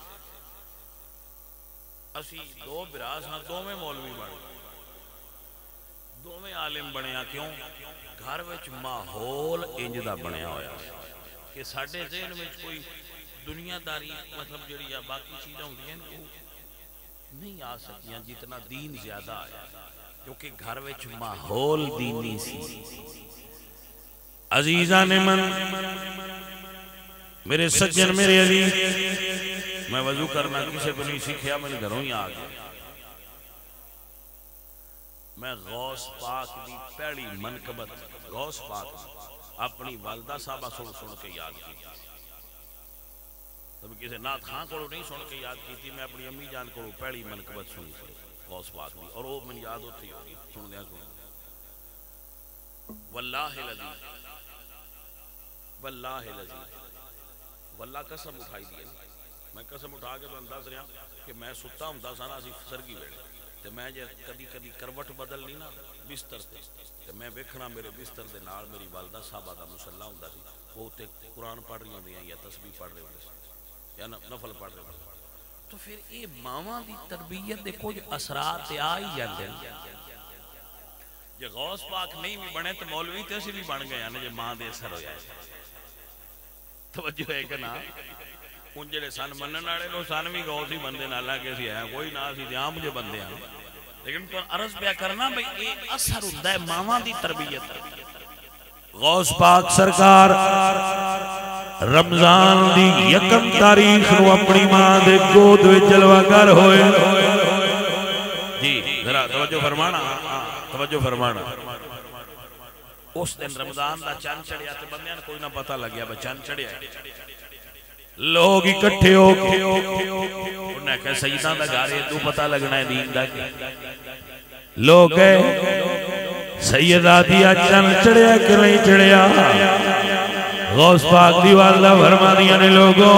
S2: اسی 2 براس ہاں, دوویں مولوی بن گئے, دوویں عالم بنیا. کیوں؟ گھر وچ ماحول انج دا بنیا ہویا کہ ساڈے ذہن وچ کوئی دنیا داری مطلب جڑی یا باقی چیزاں ہوندیاں وہ نہیں آ سکیاں جتنا دین زیادہ آیا, کیونکہ گھر وچ ماحول دینی سی. عزیزان من میرے سجن میرے عزیز, میں وضو کرنا کسی کو نہیں سیکھیا, میں نے گھروں ہی آ گیا. میں غوث پاک دی پہلی منقبت غوث پاک اپنی والدہ صاحبہ سن کے یاد کی. تب کسی نات خان کو نہیں سن کے یاد کی تھی, میں اپنی امی جان کو پہلی منقبت سنی تھی غوث پاک دی, اور وہ میں یاد ہوتی ہوگی سن دیا سن. واللہ العظیم واللہ العظیم واللہ قسم اٹھائی دی, میں قسم اٹھا کے تو انداز رہا کہ میں ستا ہوں سا نا اسی سرگی ویڑے تے میں جے کدی کدی کروٹ بدل نہیں نا بستر تے میں ویکھنا میرے بستر دے نال میری والدہ صاحبہ دا مصلی ہوندا سی, وہ تے قرآن پڑھ رہی ہوندیاں یا تسبیح پڑھ رہے ہوندے یا نفل پڑھ رہے ہوندے. تو پھر یہ ماواں دی تربیت دے کچھ اثرات آ ہی جاندے نے. جے غوث پاک نہیں بھی بنے تو مولوی تے اسی بھی بن گئے ہیں جے ماں دے اثر ہویا ہے. توجہ ہے کہ نا ان جڑے سن منن والے لو سن بھی غوث ہی بندے نہ لا کے اسی ہے کوئی نہ اسی تے عام جے بندے ہیں لیکن تو عرض پیا کرنا بھئی یہ اثر ہوندا ہے ماواں دی تربیت
S1: غوث پاک سرکار رمضان دی یکم تاریخ نو اپنی ماں دے گود وچ جلوہ گر ہوئے
S2: جی ذرا توجہ فرمانا توجہ فرمانا اس دن رمضان دا چاند چڑھیا تے بندیاں کوئی نہ پتہ لگیا بھئی چاند چڑھیا
S1: لوگ اکٹھے ہو کے
S2: انہیں کہا سیدہ دا گارے تو پتہ لگنا ہے دین دا کی
S1: لوگ گئے سیدہ دیا چند چڑھیا کہ نہیں چڑھیا غوث پاک دی والدہ فرما دیا نے لوگوں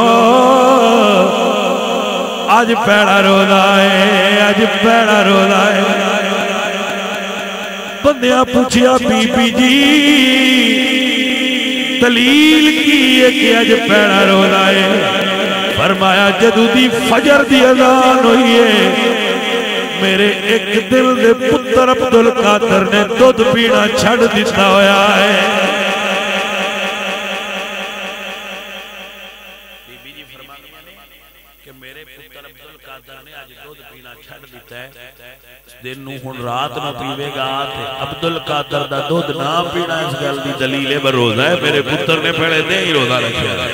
S1: آج پیڑا روزہ ہے آج پیڑا روزہ ہے بندیاں پوچھیا بی بی جی دلیل کی ہے کہ آج پیڑا روزہ ہے فرمایا جدو دی فجر دی اذان ہوئی ہے میرے ایک دل دے پتر عبدالقادر نے دودھ پینا چھڑ دیتا ہویا ہے
S2: بی بی جی فرما کہ میرے پتر عبدالقادر نے آج دودھ پینا چھڑ دیتا ہے دن نو ہن رات نو پیوے گا تے عبدالقادر دا دودھ نہ پینا اس گل دی دلیل ہے روزہ ہے میرے پتر نے پہلے دے ہی روزہ رکھیا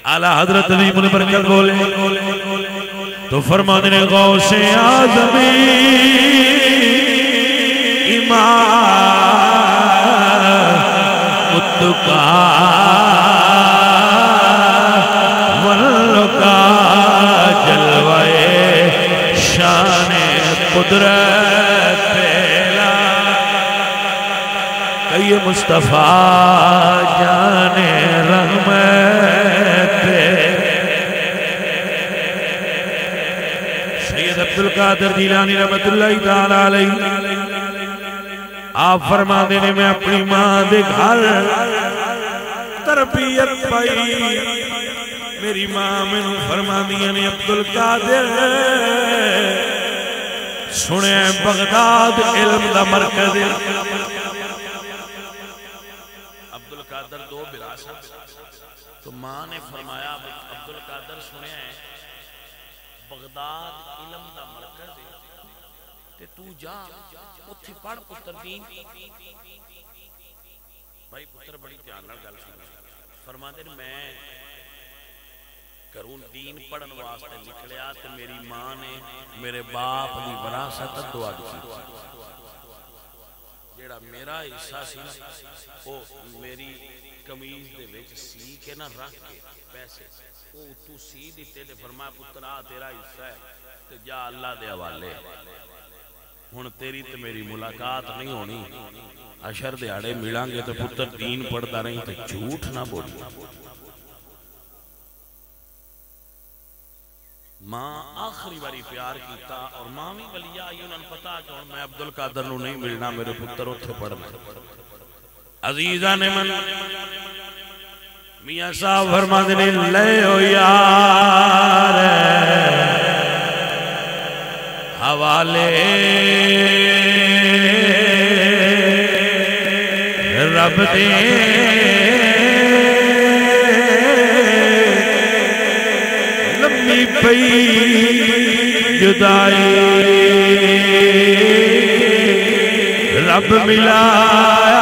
S1: اعلیٰ حضرت عظیم البرکت بولے تو فرما دینے غوث اعظمی امام متقا ولکا جلوے شان قدرت پیلا کئی مصطفیٰ جان رحمت سید عبدالقادر جیلانی رحمت اللہ تعالیٰ علیہ آپ فرما دینے میں اپنی ماں دے گھر تربیت پائی میری ماں میں فرما دیا نے عبدالقادر سنے بغداد علم دا مرکز
S2: عبدالقادر دو براثت تو ماں نے فرمایا عبدالقادر سنے ہیں بغداد علم دا مرکز تے تو جا اتھی پڑھ پتر دین بھائی پتر بڑی دھیان نال گل سن فرما دے میں کروں دین پڑھن واسطے نکلیا تے میری ماں نے میرے باپ دی وراثت دعا دی جیڑا میرا حصہ سی او میری کمیز دے وچ سی کے نہ رکھ کے پیسے او تو سی دیتے تے فرمایا پتر آ تیرا حصہ ہے تے جا اللہ دے حوالے ہن تیری تے میری ملاقات نہیں ہونی اشر دیہاڑے ملیں گے تے پتر دین پڑھتا رہی تے جھوٹ نہ بولی ماں آخری باری پیار کیتا اور ماں بھی ولی آئی انہوں نے پتا کہ میں عبدالقادر نو نہیں ملنا میرے پتر اتھے پڑھنا
S1: عزیزہ نے من میاں صاحب فرما دینے لے ہو یار حوالے رب دے لمبی پئی جدائی رب ملایا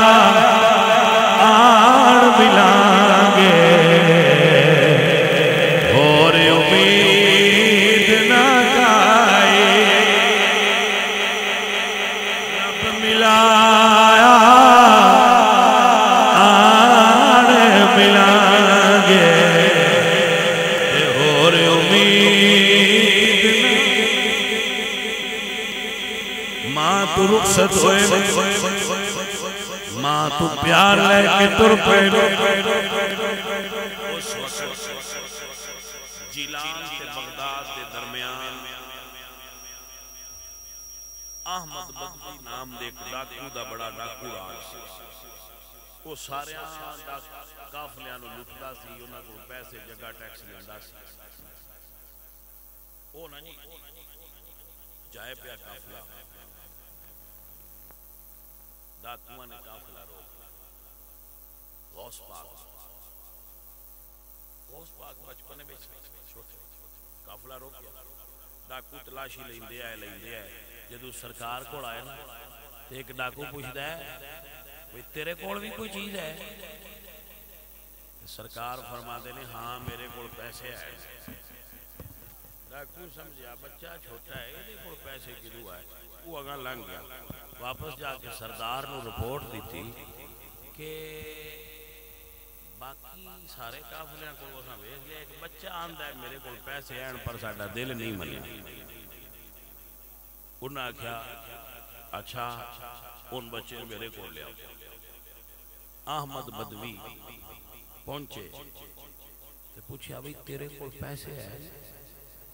S1: آن ملانگے اور امید نہ جائے رب ملایا آن ملانگے اور امید ماں تو رخصت ہوئے ماں تو پیار لے کے تر پہلے
S2: اس وقت جیلان سے بغداد کے درمیان احمد بغدی نام دے ڈاکو دا بڑا ڈاکو راج وہ سارے کافلیاں نو لٹدا سی انہاں کو پیسے جگہ ٹیکس لیندا سی او نہیں جائے پیا قافلہ ڈاکواں نے قافلہ روک غوث پاک غوث پاک بچپنے میں چھوٹے قافلہ روک گیا ڈاکو تلاشی لیندے آئے جدو سرکار کو آئے نا ایک ڈاکو پوچھتا ہے بھئی تیرے کول بھی کوئی چیز ہے سرکار فرما دے نے ہاں میرے کول پیسے آئے ڈاکو سمجھا بچہ چھوٹا ہے یہ کول پیسے کدو آئے وہ اگاں لنگ گیا واپس جا کے سردار نو رپورٹ دیتی کہ باقی سارے کافلیاں کو وہاں بھیج لیا ایک بچہ آندا ہے میرے کول پیسے ہیں پر ساڈا دل نہیں منیا انہاں کیا اچھا ان بچے میرے کول لے آؤ احمد بدوی پہنچے تو پوچھا بھئی تیرے کول پیسے ہیں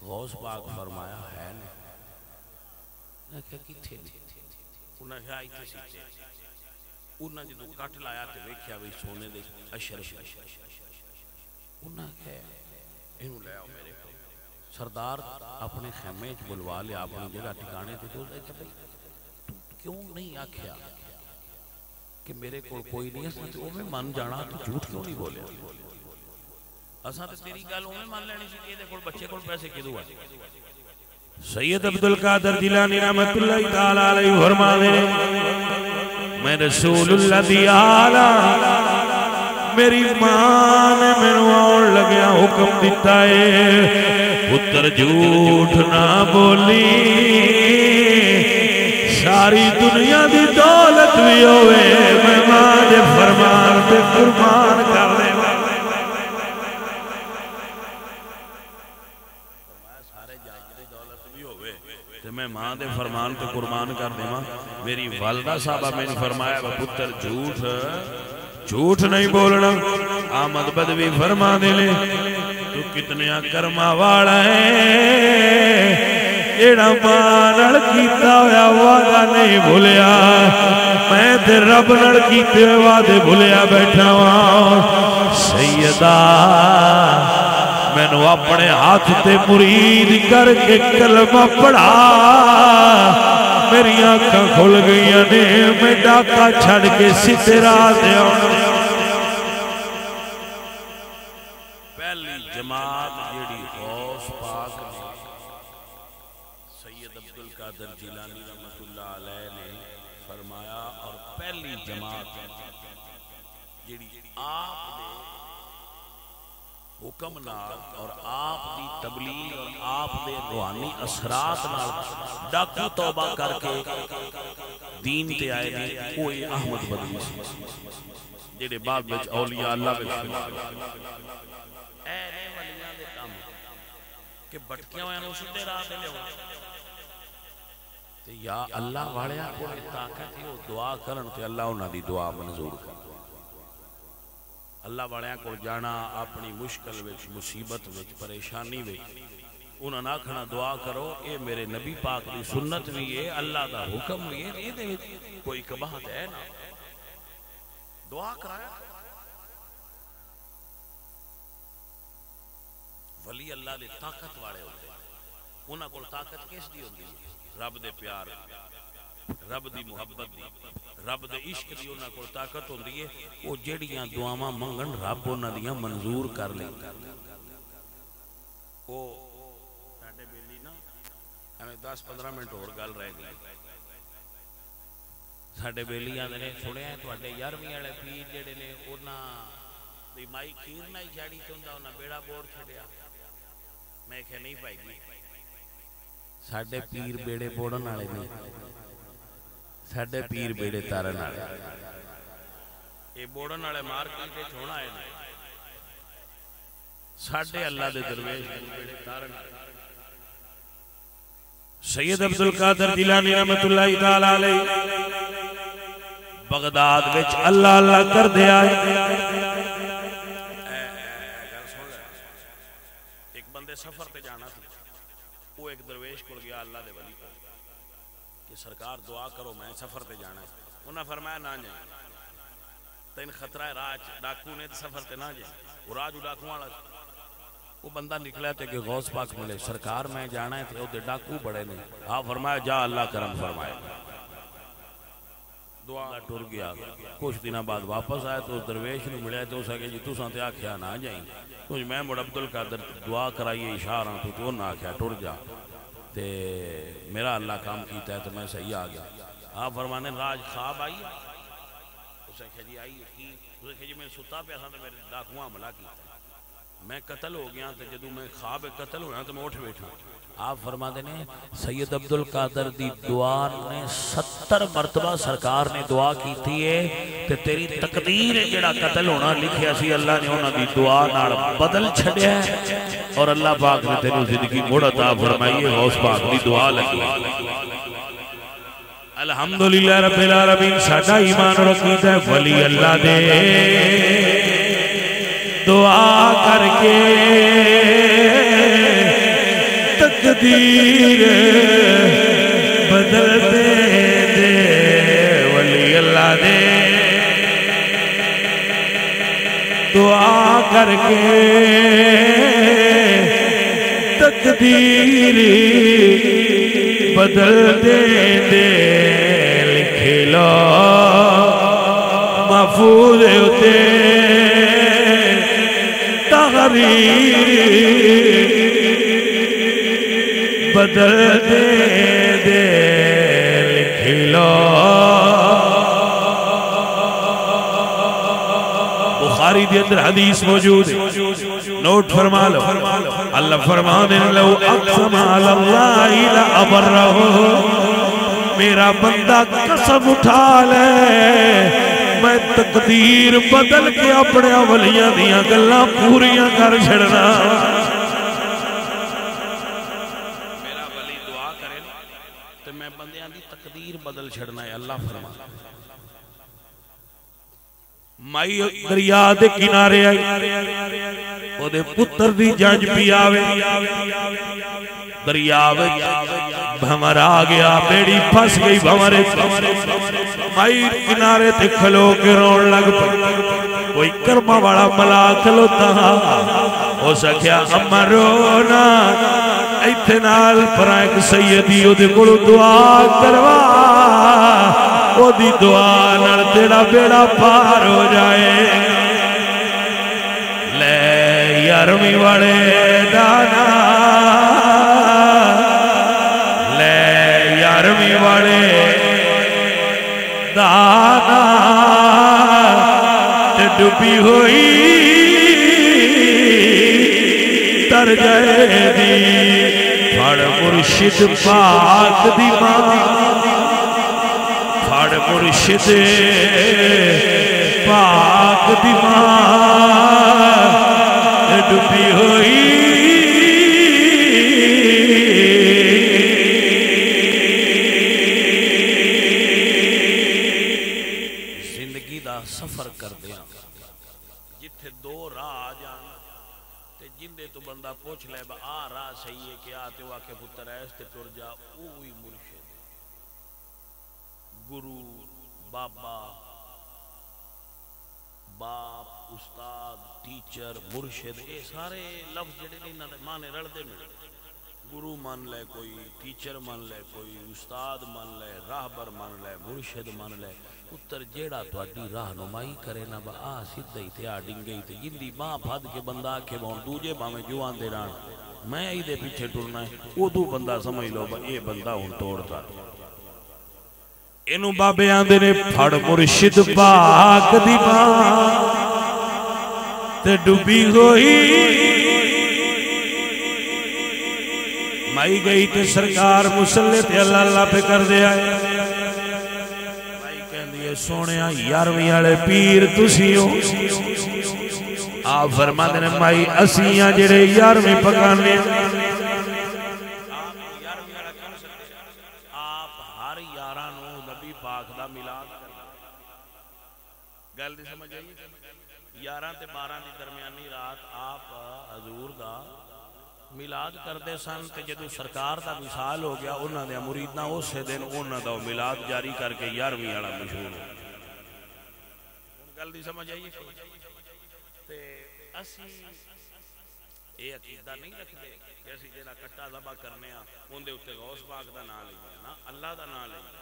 S2: غوث پاک فرمایا ہے نہیں انہاں کیا کتھے نہیں انہاں کیا ایتھے سیتے انہاں جدو کٹ لایا تے ویکھیا بھئی سونے دے اشرف انہاں کیا انہوں لے آؤ میرے کو سردار اپنے خیمے چ بلوا لیا اپنی جگہ ٹھکانے تے تو کیوں نہیں آکھیا کہ میرے کول کوئی نہیں ہے تو میں من جانا تو جھوٹ کیوں نہیں بولے اساں تے تیری گل اوویں مان لینی سی کہ دے کول بچے کول پیسے کدوں آ
S3: سید عبدالقادر جیلانی رحمت اللہ تعالی علیہ فرماوے میں رسول اللہ دی آلہ میری ماں نے مینوں آن لگیا حکم دیتا ہے پتر جھوٹ نہ بولی ساری دنیا دی دولت بھی ہوئے میں ماں دے فرمان پہ قربان کر دے
S2: میں ماں دے فرمان تے قربان کر دے ماں میری والدہ صاحبہ میں نے فرمایا پتر جھوٹ نہیں بولنا احمد بدوی فرما دے لے تو کتنے کرما والا ہے ایڑا ماں نڑ کیتا ہویا وعدہ نہیں بھولیا میں تے رب نڑ کیتے ہوئے وعدے بھولیا بیٹھا ہوں سیدہ میں نے اپنے ہاتھ تے مرید کر کے کلمہ پڑھا میری آنکھاں کھل گئی نے میں ڈاکہ چھڑ کے سترا دیا پہلی جماعت جیڑی غوث پاک نے سید عبدالقادر جیلانی رحمت اللہ علیہ نے فرمایا اور پہلی جماعت جیڑی آپ حکم نال اور آپ دی تبلیغ اور آپ دے روحانی اثرات نال ڈاکو توبہ کر کے دین تے آئے نے کوئی احمد بدوی سی جڑے بعد وچ اولیاء اللہ وچ اے ولیاں دے کام کہ بٹکیاں ہوئے نو سیدھے راہ تے لیاؤ تے یا اللہ والیا کوئی طاقت ہے او دعا کرن تے اللہ انہاں دی دعا منظور کر اللہ والیاں کو جانا اپنی مشکل وچ مصیبت وچ پریشانی وچ انہاں نہ کھنا دعا کرو اے میرے نبی پاک دی سنت بھی ہے اللہ دا حکم بھی ہے اے دے کوئی کباہت ہے نا دعا کرایا ولی اللہ دے طاقت والے ہوتے انہاں کو طاقت کس دی ہوندی رب دے پیار رب دی محبت دی رب دے عشق دی انہاں کو طاقت ہوندی ہے وہ جڑیاں دعاواں منگن رب انہاں دیاں منظور کر لے او ساڈے بیلی نا ہمیں 10-15 منٹ اور گل رہ گئی ساڈے بیلیاں نے سنیا تواڈے 11ویں والے پیر جڑے نے انہاں دی مائی کھیر نہ چاڑی تے ہوندا انہاں بیڑا بوڑ چھڈیا میں کہ نہیں پائی گی ساڈے پیر بیڑے بوڑن والے نہیں ساڈے پیر بیڑے تارن والے یہ بوڑن والے مارکیٹ وچ ہونا ہے ساڈے اللہ دے درویش بیڑے تارن والے
S3: سید عبدالقادر جیلانی رحمت اللہ تعالی علیہ بغداد وچ اللہ اللہ کر دے آئے
S2: ایک بندے سفر پہ جانا تھا وہ ایک درویش کو گیا اللہ دے ولی کو کہ سرکار دعا کرو میں سفر پہ جانا ہے انہاں فرمایا نہ جائیں تین خطرہ ہے راج ڈاکو نے سفر پہ نہ جائیں وہ راج ڈاکو والا وہ بندہ نکلا تھے کہ غوث پاک ملے سرکار میں جانا ہے تھے وہ ڈاکو بڑے نہیں آپ فرمایا جا اللہ کرم فرمائے
S1: دعا ٹر گیا کچھ دن بعد واپس آیا تو اس درویش نے ملیا تو اس آگے جی تو سانتے آکھیا نہ جائیں کچھ میں مڑ عبدالقادر دعا کرائیے اشارہ تو نہ آکھیا ٹر جا تے میرا اللہ کام کیتا ہے تو میں صحیح آ گیا آپ فرمانے راج خواب آئی اسے کہا جی آئی اسے کہا جی میں ستا پہ آسان تو میرے ڈاکواں حملہ کیتا ہے میں قتل ہو گیا تو جدو میں خواب قتل ہوا تو میں اٹھ بیٹھا آپ فرما دینے سید عبدالقادر دی دعا نے 70 مرتبہ سرکار نے دعا کی تھی ہے کہ تیری تقدیر ہے جڑا قتل ہونا لکھیا سی اللہ نے انہاں دی دعا نال بدل چھڑیا ہے اور اللہ پاک نے تینوں زندگی موڑ عطا فرمائی ہے غوث پاک دی دعا لگی
S3: الحمدللہ رب العالمین ساڈا ایمان رکھیتا ہے ولی اللہ دے دعا کر کے تقدیر بدلتے دے ولی اللہ دے دعا کر کے تقدیر بدلتے دے لکھ لو محفوظ ہوتے بدل دے لکھ لو بخاری دے اندر حدیث موجود ہے نوٹ فرما لو اللہ فرمانے لو اقسم علی اللہ لأبرہو میرا بندہ قسم اٹھا لے میں تقدیر بدل کے اپنے اولیاء دیاں گلاں پوریاں کر چھڑنا
S1: میرا ولی دعا کرے تو میں بندیاں دی تقدیر بدل چھڑنا ہے اللہ فرما
S3: مائی دریا دے کنارے آئی او دے پتر دی جنج پی آوے دریا بھمر آ گیا بیڑی پھنس گئی بھمرے مائی کنارے تے کھلو کے رون لگ پڑ کوئی کرما والا ملا کھلوتا ہو سکیا اما رونا ایتنال پر ایک سیدی او دے کڑو دعا کروا او دی دعا نر تیرا بیڑا پار ہو جائے لے یارمی وڑے دانا لے یارمی وڑے دانا تے ڈبی ہوئی تر جائے دی پھڑ مرشد پاک دی ماں پھڑ مرشد پاک دی ماں ڈبی ہوئی
S1: زندگی دا سفر کر دیا جتھے دو راہ آ جان تے جندے تو بندہ پوچھ لے با آ راہ صحیح ہے کہ آتے واقع پتر ایستے ٹر جا اوہی مرشد گرو بابا باپ استاد ٹیچر مرشد اے سارے لفظ جڑے انہاں دے معنی رلدے ملے گرو مان لے کوئی ٹیچر مان لے کوئی استاد مان لے راہبر مان لے مرشد مان لے پتر جیڑا تواڈی راہنمائی کرے نا با آ سیدھے تے آ ڈنگے تے جندی باں پھد کے بندہ کے بون دوجے باویں جوان دے ران میں ای دے پیچھے ٹرنا ہے او دو بندہ سمجھ لو با اے بندہ ہن توڑتا
S3: اینو بابے آندے نے پھڑ مرشد پاک دی ماں تے ڈوبی ہوئی مائی گئی تے سرکار مسلح تے اللہ اللہ پہ کر دے آئے مائی کہندی سونے یارویں والے پیر تسی ہو آپ فرما دے نے مائی اسیاں جڑے یارویں پکانے
S1: گل دی سمجھ آئی 11 تے 12 دی درمیانی رات آپ حضور دا میلاد کردے سن تے جدو سرکار دا وصال ہو گیا انہاں دے مریداں اسے دن انہاں دا میلاد جاری کر کے 11ویں والا مشہور ہو گل دی سمجھ آئی تے اسی اے عقیدہ نہیں رکھدے کہ اسی جڑا کٹا ذبح کرنے ہاں اون دے اوتے غوث پاک دا نام لئیے نا اللہ دا نام لئیے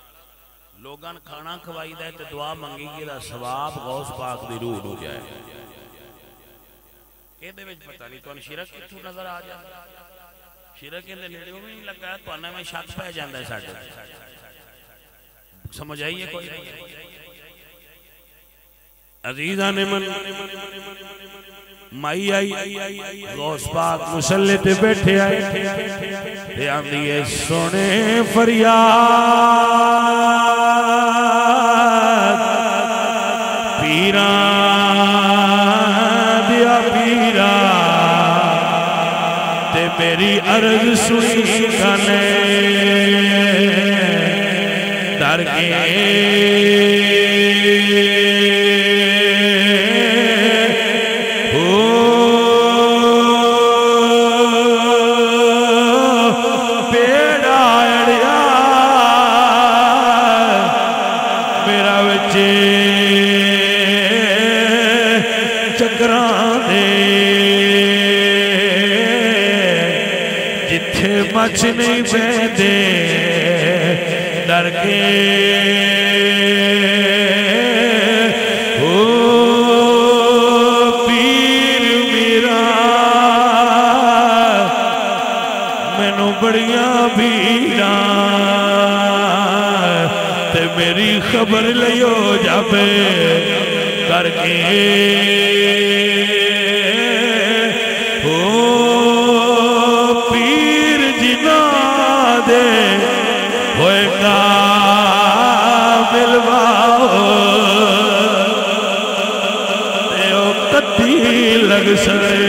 S2: لوگاں کھانا کھوائی دے تے دعا منگی گی دا ثواب غوث پاک دی روح ہو جائے یہ دے وچ پتہ نہیں تو شرک کتھوں نظر آ جائے شرک کے نیڑے میں نہیں لگا ہے تو انہیں میں شک پہ جاندہ ہے ساڑھے سمجھ آئیے کوئی
S3: عزیزان من مائی آئی غوث پاک مسلح تے بیٹھے آئے تے آندھی ہے سونے فریاد پیران دیا پیران تے میری عرض سنی کھانے در کے مچ نہیں بیندے ڈر کے او پیر میرا مینو بڑیاں بھیڑاں تے میری خبر لیو جاپے کر کے ہوئے کامل باؤ تے او کتی لگ سرے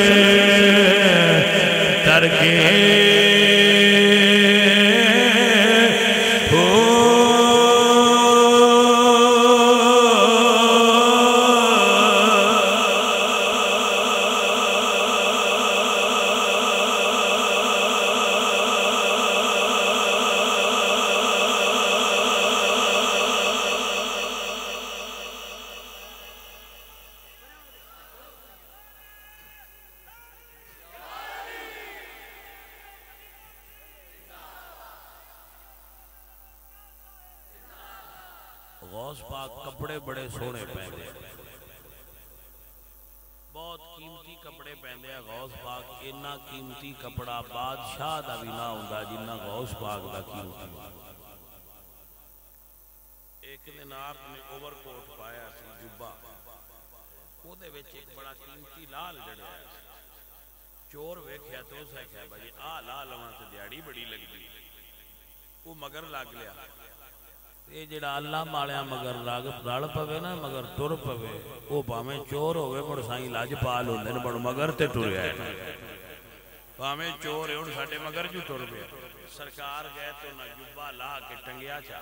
S3: در کے
S2: غوث پاک کپڑے بڑے سونے پہنے بہت قیمتی کپڑے پہنے غوث پاک اتنا قیمتی کپڑا بادشاہ دا بھی نہ ہوندا جنہ غوث پاک دا قیمتی ایک دن آپ نے اوور کوٹ پایا سی جبا وہ دے وچ ایک بڑا قیمتی لال جڑیا ہے چور ویکھیا تو اسے کہا بھائی لال وہاں سے دیاڑی بڑی لگ دی وہ مگر لگ لیا یہ جڑا اللہ مالیاں مگر رڑ پوے نا مگر ٹر پوے وہ پاویں چور ہوئے مڑ سائیں لاج پال ہوندے مڑ مگر تے ٹریا ہے پاویں چور ہے ہن ساڈے مگر جو ٹر پیا سرکار گئے تو نہ جبا لا کے ٹنگیا چا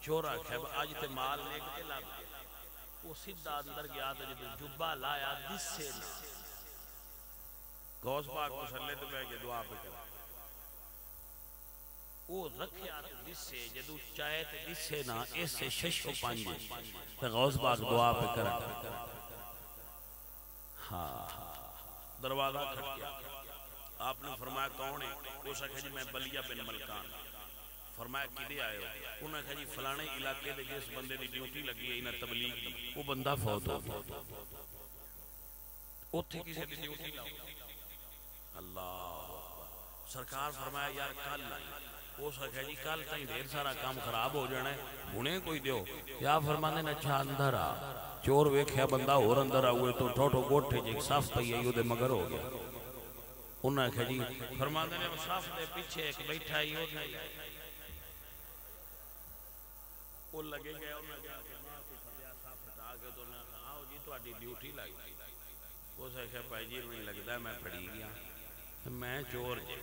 S2: چور آکھیا اج تے مال لے کے لگ وہ سیدھا اندر گیا تے جب جبا لایا دسے نہ غوث پاک مسلح تو بیٹھ کے دعا پہ کرا وہ رکھیا تو دسے جدو چاہے تو دسے نا اس سے شش و پانجے تو غوث پاک دعا پہ کرا ہاں دروازہ کھٹ گیا آپ نے فرمایا کون ہے وہ سکھا جی میں بلیہ بن ملکان فرمایا کدے آئے ہو انہوں نے کہا جی فلانے علاقے دے جس بندے دی ڈیوٹی لگی ہے انہیں تبلیغ وہ بندہ فوت ہو اتھے کسی دی ڈیوٹی لاؤ اللہ سرکار فرمایا یار کل آئی وہ سکھا جی کل تائیں دیر سارا کام خراب ہو جانا ہے انہیں کوئی دیو یا فرمانے نے اچھا اندر آ چور ویکھیا بندہ اور اندر آئے تو ٹھوٹو گوٹھے جی صاف پئی ہے دے مگر ہو گیا انہوں نے کہا جی فرمانے نے صاف دے پیچھے ایک بیٹھا ہی ہو جائے وہ لگے گئے انہوں نے کہا کہ ماں کی فضیا صاف ہٹا کے تو نے کہا آؤ جی تو آڈی ڈیوٹی لگی وہ سکھا پائی جی نہیں لگتا ہے میں پڑھی گیا میں چور جے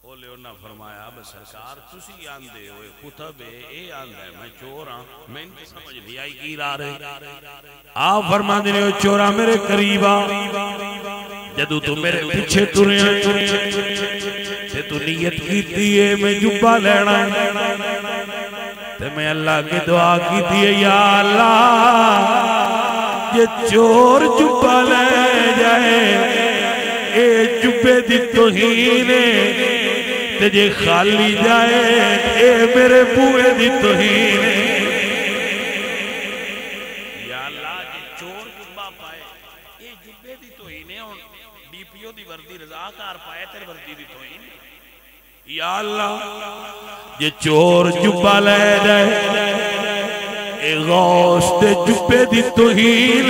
S2: وہ لے انہا فرمایا بس سرکار تسی آندے ہوئے خطب اے آندہ ہے میں چور ہاں میں ان کی سمجھ بھی آئی کی را رہے
S3: آپ فرما دینے ہو چورا میرے قریبا جدو تو میرے پیچھے ٹریا تے تو نیت کی دیئے میں جبا لینا تے میں اللہ کی دعا کی دیئے یا اللہ یہ چور جبا لے جائے اے جبا جبے دی توہین تے جے خالی جائے اے میرے بوئے دی توہین
S2: یا اللہ جے چور جبہ پائے اے جبے دی توہین ہے ڈی پی او دی وردی رضاکار پائے تیرے وردی دی توہین
S3: یا اللہ یہ چور جبہ لے جائے اے غوث تے جبے دی توہین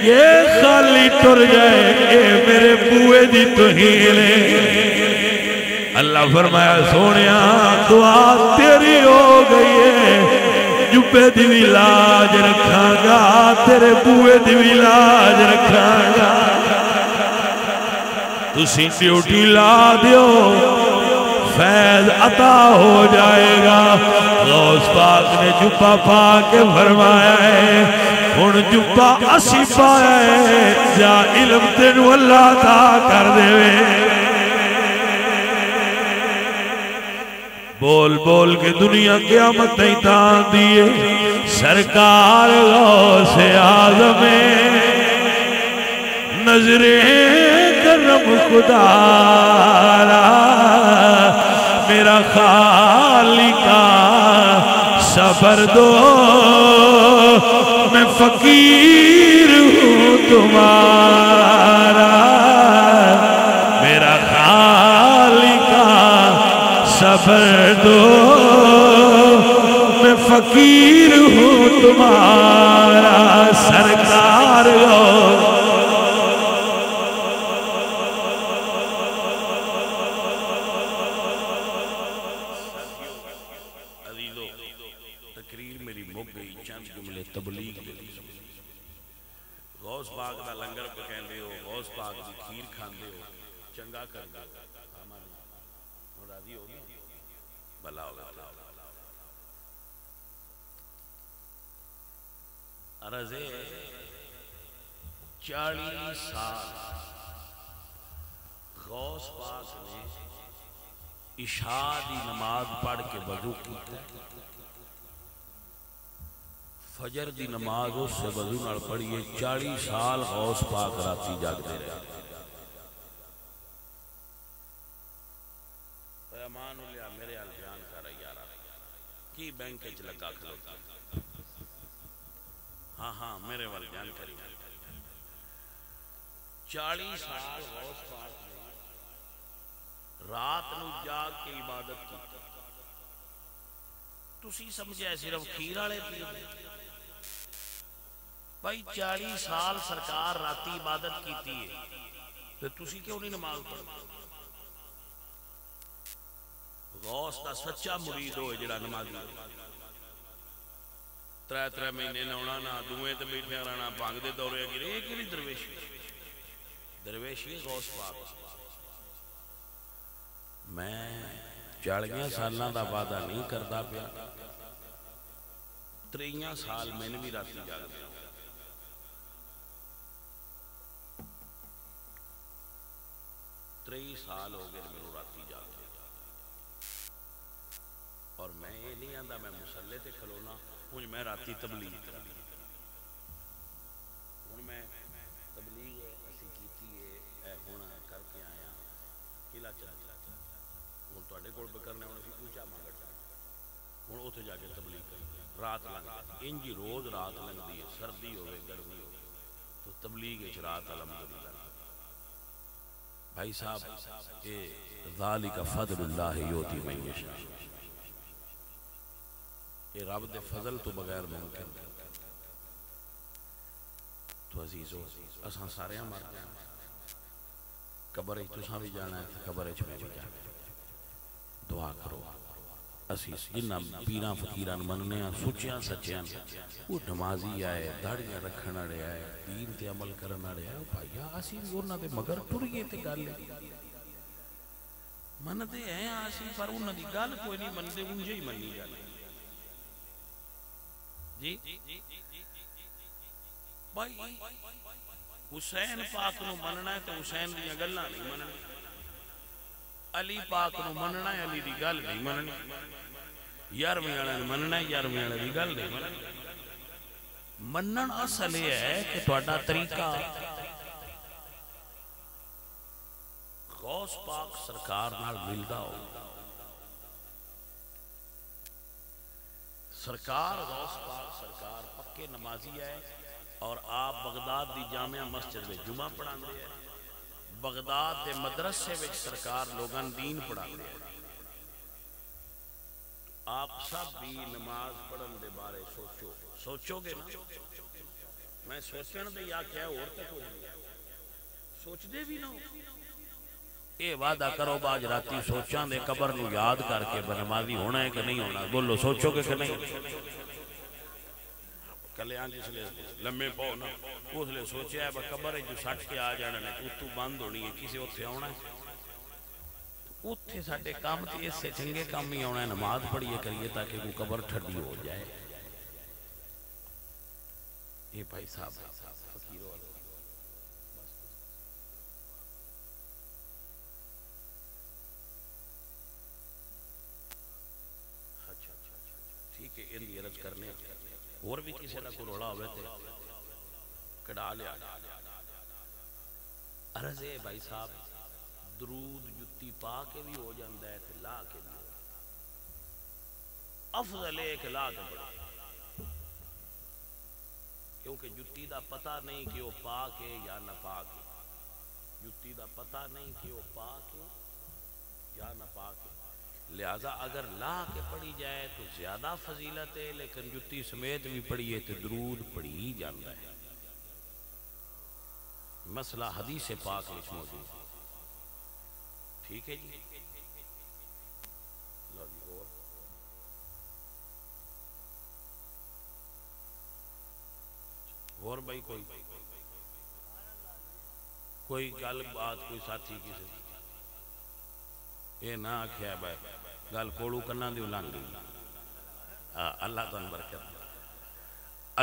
S3: یہ خالی ٹر جائے اے میرے بوئے دی توہین اللہ فرمایا سونیا دعا تیری ہو گئی ہے جبے دی بھی لاج رکھاں گا تیرے بوئے دی بھی لاج رکھاں گا تسی ڈیوٹی لا دیو فیض عطا ہو جائے گا غوث پاک نے جبہ پا کے فرمایا ہے ان جبہ اسی پایا ہے جا علم تینو اللہ عطا کر دے بول بول کے دنیا قیامت تیتان دیئے سرکار غوث اعظم نظریں کرم خدا میرا خالقہ صبر دو میں فقیر ہوں تمہارا میرا خالقہ صبر دو میں فقیر ہوں تمہارا سرکار ہو
S2: تبلیغ غوث پاک دا لنگر پکین دے ہو غوث پاک دی کھیر کھان دے ہو چنگا کر دے ہو راضی ہو گیا بلا ہو گیا عرضے 40 سال غوث پاک نے عشاء دی نماز پڑھ کے وضو کی فجر دی نماز اس سے وضو نال پڑھیے 40 سال غوث پاک راتی جاگتے رہے امان اللہ میرے الجان کا رہا کی بینک اچ لگا کھلوتا ہاں میرے والجان کری 40 سال غوث پاک نے رات نو جاگ کے عبادت کی تسی سمجھے صرف کھیر والے پیو بھائی 40 سال سرکار راتی عبادت کیتی ہے تو تسی کیوں نہیں نماز پڑھتے غوث دا سچا مرید ہوئے جڑا نماز ترے مہینے نہ ہونا نہ دوئیں تے بیٹھے رہنا بھانگ دے دورے گرے ایک ہی درویشی غوث پاک میں 40 سالہ دا وعدہ نہیں کردا پیا 3 سال میں نے بھی راتی جاگ دیا 3 سال ہو گئے میں راتی جاگ دیا اور میں یہ نہیں آندا میں مسلح تے کھلونا ہوں میں راتی تبلیغ کرا ہوں میں تبلیغ اسی کیتی ہے اے ہونا کر کے آیا قلعہ چلا ہوں تواڈے کول کرنے ہوں اسی پوچھا مانگا ہوں اوتھے جا کے تبلیغ کریں رات لنگ انجی روز رات لنگدی ہے سردی ہوئے گرمی ہوئے تو تبلیغ اچ رات الحمدللہ بھائی صاحب اے ذالک فضل اللہ یؤتی من یشاء یہ رب دے فضل تو بغیر ممکن تو عزیزو اساں سارے مر جانا قبر وچ تساں بھی جانا ہے قبر وچ میں بھی جانا دعا کرو اسی جنہ پیراں فقیراں مننے ہاں سچیاں سچیاں وہ نمازی آئے داڑیاں رکھن والے آئے دین تے عمل کرن والے آئے بھائیا اسی بھی انہاں دے مگر ٹریے تے گل منتے ہیں اسی پر انہاں دی گل کوئی نہیں منتے انجے ہی مننی گل جی بھائی حسین پاک نو مننا ہے تو حسین دیاں گلاں نہیں مننی علی پاک نو مننا ہے علی دی گل نہیں مننی یارویں والا نے مننا ہے یارویں والا دی گل نہیں مننی منن اصل یہ ہے کہ تہاڈا طریقہ غوث پاک سرکار نال ملدا ہو. سرکار غوث پاک سرکار پکے نمازی ہے اور آپ بغداد دی جامعہ مسجد میں جمعہ پڑھاندے ہیں. بغداد دے مدرسے وچ سرکار لوگاں دین پڑھاندے ہیں. آپ سب بھی نماز پڑھن دے بارے سوچو گے نا. میں سوچن دے یا کیا اور تک ہو سوچ دے بھی نہ ہو. اے وعدہ کرو باج راتی سوچاں دے قبر نو یاد کر کے نمازی ہونا ہے کہ نہیں ہونا. بولو سوچو گے کہ نہیں. کلیاں جس لئے لمے پاؤ نا اس لئے سوچیا ہے قبر جو سٹ کے آ جانا ہے تو بند ہونی ہے کسی اتھے آنا ہے اتھے ساڑھے کام تھی اس سے چنگے کام ہی آنا ہے. نماز پڑھئے کریے تاکہ وہ قبر ٹھڑی ہو جائے. یہ بھائی صاحب فقیروں والا ٹھیک ہے. ان دی عرض کرنے اور بھی کسی نہ کو روڑا ہوئے تھے کڑا لیا. عرض ہے بھائی صاحب درود جتی پا کے بھی ہو جاندہ ہے تو لا کے بھی ہو. افضل ایک لا کے بڑھے کیونکہ جتی دا پتہ نہیں کہ وہ پا کے یا نہ پا کے. جتی دا پتہ نہیں کہ وہ پا کے یا نہ پا کے. لہذا اگر لا کے پڑھی جائے تو زیادہ فضیلت ہے لیکن جتی سمیت بھی پڑھیے تو درود پڑھی جاندہ ہے. مسئلہ حدیث پاک لکھ موجود. ٹھیک ہے جی. اور بھائی کوئی گل بات کوئی ساتھی کسی یہ نہ آکھیا بھائی گل کوڑو کرنا دیو لانگ دی. اللہ تو برکت.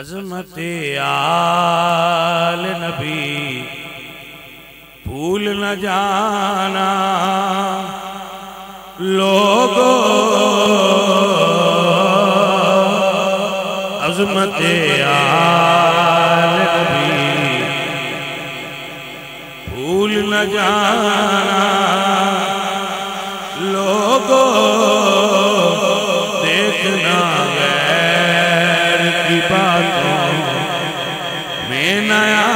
S3: عظمت آل نبی بھول نہ جانا لوگو. عظمت آل نبی بھول نہ جانا لوگو. دیکھنا غیر کی باتوں میں نیا